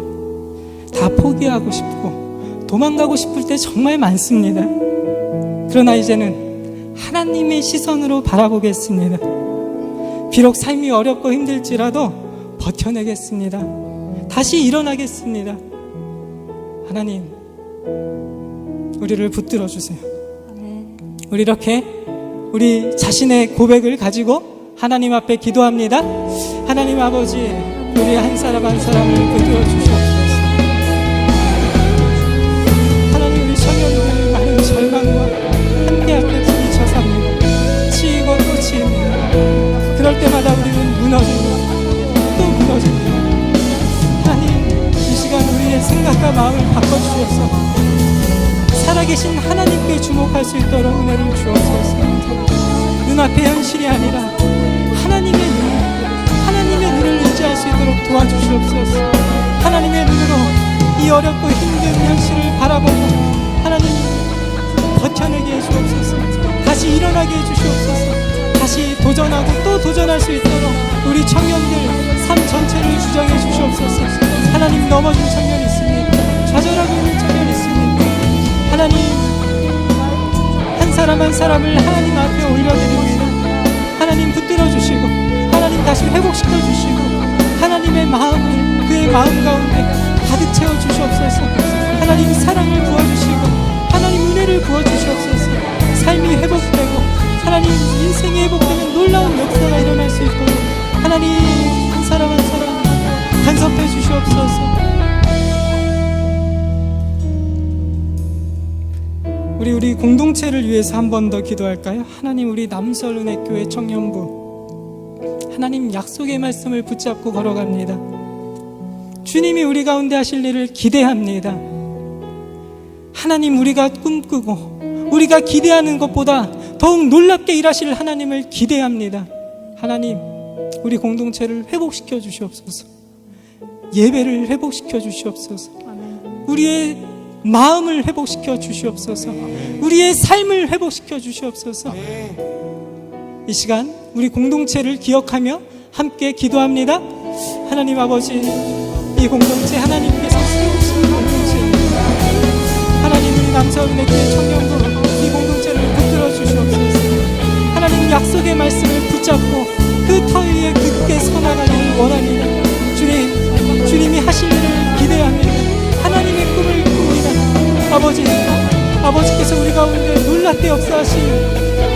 다 포기하고 싶고 도망가고 싶을 때 정말 많습니다. 그러나 이제는 하나님의 시선으로 바라보겠습니다. 비록 삶이 어렵고 힘들지라도 버텨내겠습니다. 다시 일어나겠습니다. 하나님, 우리를 붙들어 주세요. 우리 이렇게 우리 자신의 고백을 가지고 하나님 앞에 기도합니다. 하나님 아버지, 우리 한 사람 한 사람을 붙들어 주시옵소서. 하나님, 우리 청년들 많은 절망과 함께 앞에 부딪혀 삽니다. 치이고 또 치입니다. 그럴 때마다 우리는 무너집니다. 또 무너집니다. 하나님, 이 시간 우리의 생각과 마음을 바꿔주시옵소서. 살아계신 하나님께 주목할 수 있도록 은혜를 주옵소서. 눈앞의 현실이 아니라 하나님의 눈을 의지할 수 있도록 도와주시옵소서. 하나님의 눈으로 이 어렵고 힘든 현실을 바라보고 하나님 버텨내게 해주옵소서. 다시 일어나게 해주시옵소서. 다시 도전하고 또 도전할 수 있도록 우리 청년들 삶 전체를 주장해 주시옵소서. 하나님, 넘어진 청년이 있습니까? 좌절하고 있는 청년이 있습니까? 하나님, 한 사람 한 사람을 하나님 앞에 올려드립니다. 하나님 붙들어 주시고 하나님 다시 회복시켜 주시고 하나님의 마음을 그의 마음 가운데 가득 채워 주시옵소서. 하나님 사랑을 부어주시고 하나님 은혜를 부어주시옵소서. 삶이 회복되고 하나님 인생이 회복되는 놀라운 역사가 일어날 수 있도록 하나님 한 사람 한 사람 간섭해 주시옵소서. 우리 공동체를 위해서 한 번 더 기도할까요? 하나님, 우리 남설은혜교회 청년부 하나님 약속의 말씀을 붙잡고 걸어갑니다. 주님이 우리 가운데 하실 일을 기대합니다. 하나님, 우리가 꿈꾸고 우리가 기대하는 것보다 더욱 놀랍게 일하실 하나님을 기대합니다. 하나님, 우리 공동체를 회복시켜 주시옵소서. 예배를 회복시켜 주시옵소서. 우리의 마음을 회복시켜 주시옵소서. 우리의 삶을 회복시켜 주시옵소서. 이 시간 우리 공동체를 기억하며 함께 기도합니다. 하나님 아버지, 이 공동체 하나님께서 세우신 공동체입니다. 하나님, 우리 남서은혜교회 청년부 이 공동체를 붙들어 주시옵소서. 하나님, 약속의 말씀을 붙잡고 그 터 위에 굳게 서나가기를 원합니다. 주님이 하실 일을 기대합니다. 하나님의 꿈을 꿉니다. 아버지께서 우리 가운데 놀랍게 역사하실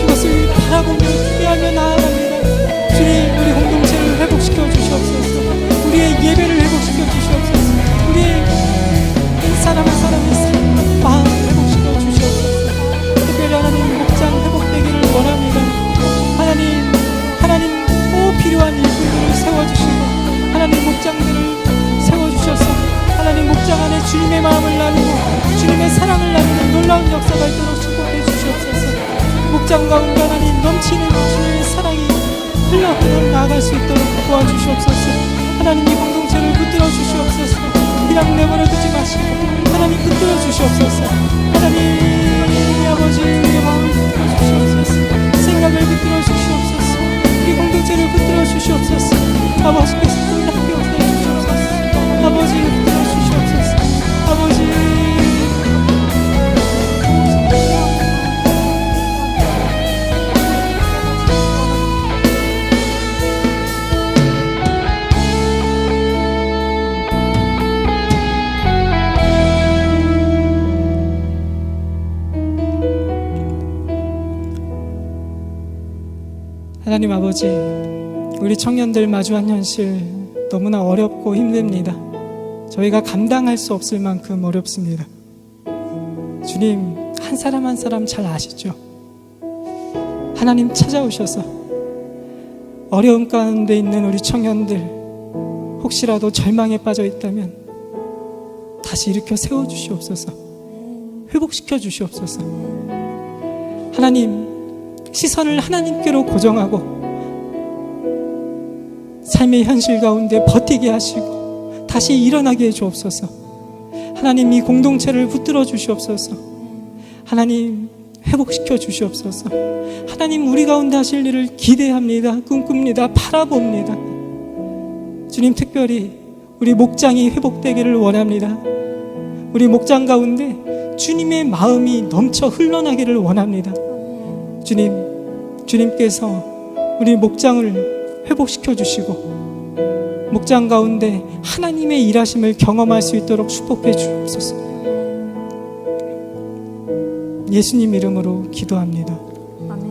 그것을 바라보며 기대하며 나아갑니다. 주님, 우리 공동체를 회복시켜 주시옵소서. 우리의 예배를 회복시켜 주시옵소서. 우리의 한 사람 한 사람의 삶, 마음을 회복시켜 주시옵소서. 특별히 하나님 목장 회복되기를 원합니다. 하나님 꼭 필요한 일꾼들을 세워주시고 하나님 목장들을 세워주셔서 하나님 목장 안에 주님의 마음을 나누고 주님의 사랑을 나누는 놀라운 역사가 있도록 축복해 주시옵소서. 목장 가운데 하나님 넘치는 주님의 사랑이 흘러 나아갈 수 있도록 도와주시옵소서. 하나님, 이 공동체를 붙들어 주시옵소서. 그냥 내버려 두지 마시고 하나님 붙들어 주시옵소서. 하나님 아버지, 우리의 마음을 붙들어 주시옵소서. 생각을 붙들어 주시옵소서. 우리 공동체를 붙들어 주시옵소서. 아버지께서 놀랍게 역사해 주시옵소서. 아버지, 붙들어 주시옵소서. 아버지, 하나님 아버지, 우리 청년들 마주한 현실 너무나 어렵고 힘듭니다. 저희가 감당할 수 없을 만큼 어렵습니다. 주님, 한 사람 한 사람 잘 아시죠? 하나님 찾아오셔서 어려움 가운데 있는 우리 청년들, 혹시라도 절망에 빠져 있다면 다시 일으켜 세워주시옵소서. 회복시켜 주시옵소서. 하나님, 시선을 하나님께로 고정하고 삶의 현실 가운데 버티게 하시고 다시 일어나게 해 주옵소서. 하나님, 이 공동체를 붙들어 주시옵소서. 하나님, 회복시켜 주시옵소서. 하나님, 우리 가운데 하실 일을 기대합니다. 꿈꿉니다. 바라봅니다. 주님, 특별히 우리 목장이 회복되기를 원합니다. 우리 목장 가운데 주님의 마음이 넘쳐 흘러나기를 원합니다. 주님께서 우리 목장을 회복시켜 주시고 목장 가운데 하나님의 일하심을 경험할 수 있도록 축복해 주옵소서. 예수님 이름으로 기도합니다. 아멘.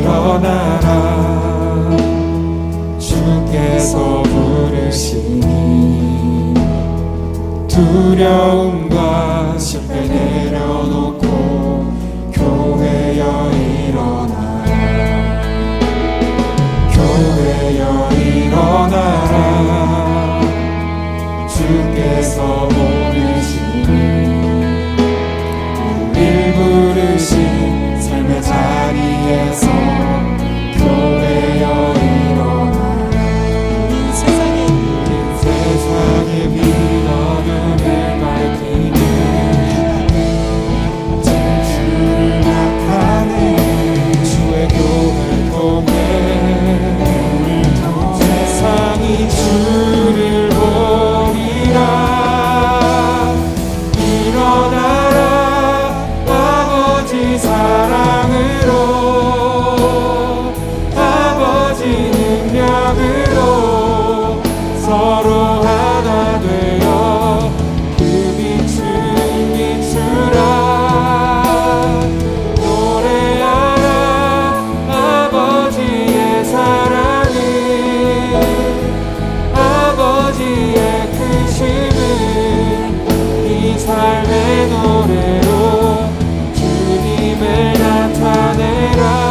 일어나라 주께서 부르시니 두려움과 실패 내려놓고 교회여 일어나라 교회여 일어나라 주께서 부르시니 우릴 부르신 삶의 자리에서 교회여 일어나라 세상의 빛 어둠을 밝히 서로 하나 되어 그 빛을 비추라. 노래하라 아버지의 사랑을, 아버지의 크심을 이 삶의 노래로 주님을 나타내라.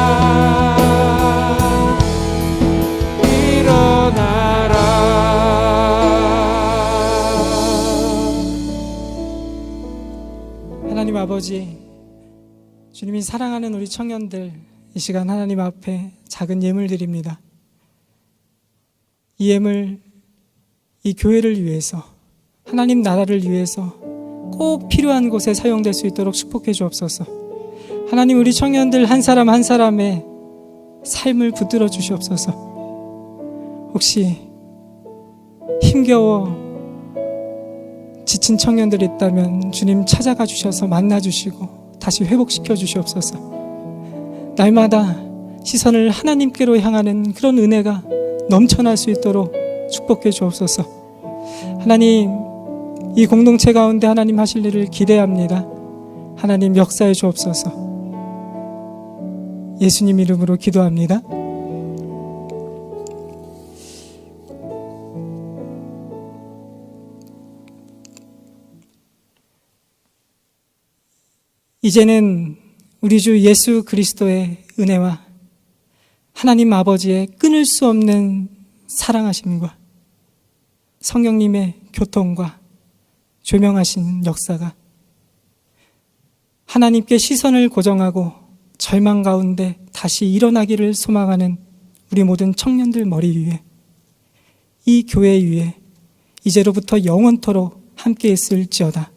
하나님 아버지, 주님이 사랑하는 우리 청년들, 이 시간 하나님 앞에 작은 예물 드립니다. 이 예물, 이 교회를 위해서, 하나님 나라를 위해서 꼭 필요한 곳에 사용될 수 있도록 축복해 주옵소서. 하나님, 우리 청년들 한 사람 한 사람의 삶을 붙들어 주시옵소서. 혹시 힘겨워 지친 청년들이 있다면 주님 찾아가 주셔서 만나 주시고 다시 회복시켜 주시옵소서. 날마다 시선을 하나님께로 향하는 그런 은혜가 넘쳐날 수 있도록 축복해 주옵소서. 하나님, 이 공동체 가운데 하나님 하실 일을 기대합니다. 하나님 역사해 주옵소서. 예수님 이름으로 기도합니다. 이제는 우리 주 예수 그리스도의 은혜와 하나님 아버지의 끊을 수 없는 사랑하심과 성령님의 교통과 조명하신 역사가 하나님께 시선을 고정하고 절망 가운데 다시 일어나기를 소망하는 우리 모든 청년들 머리 위에, 이 교회 위에 이제로부터 영원토록 함께 있을지어다.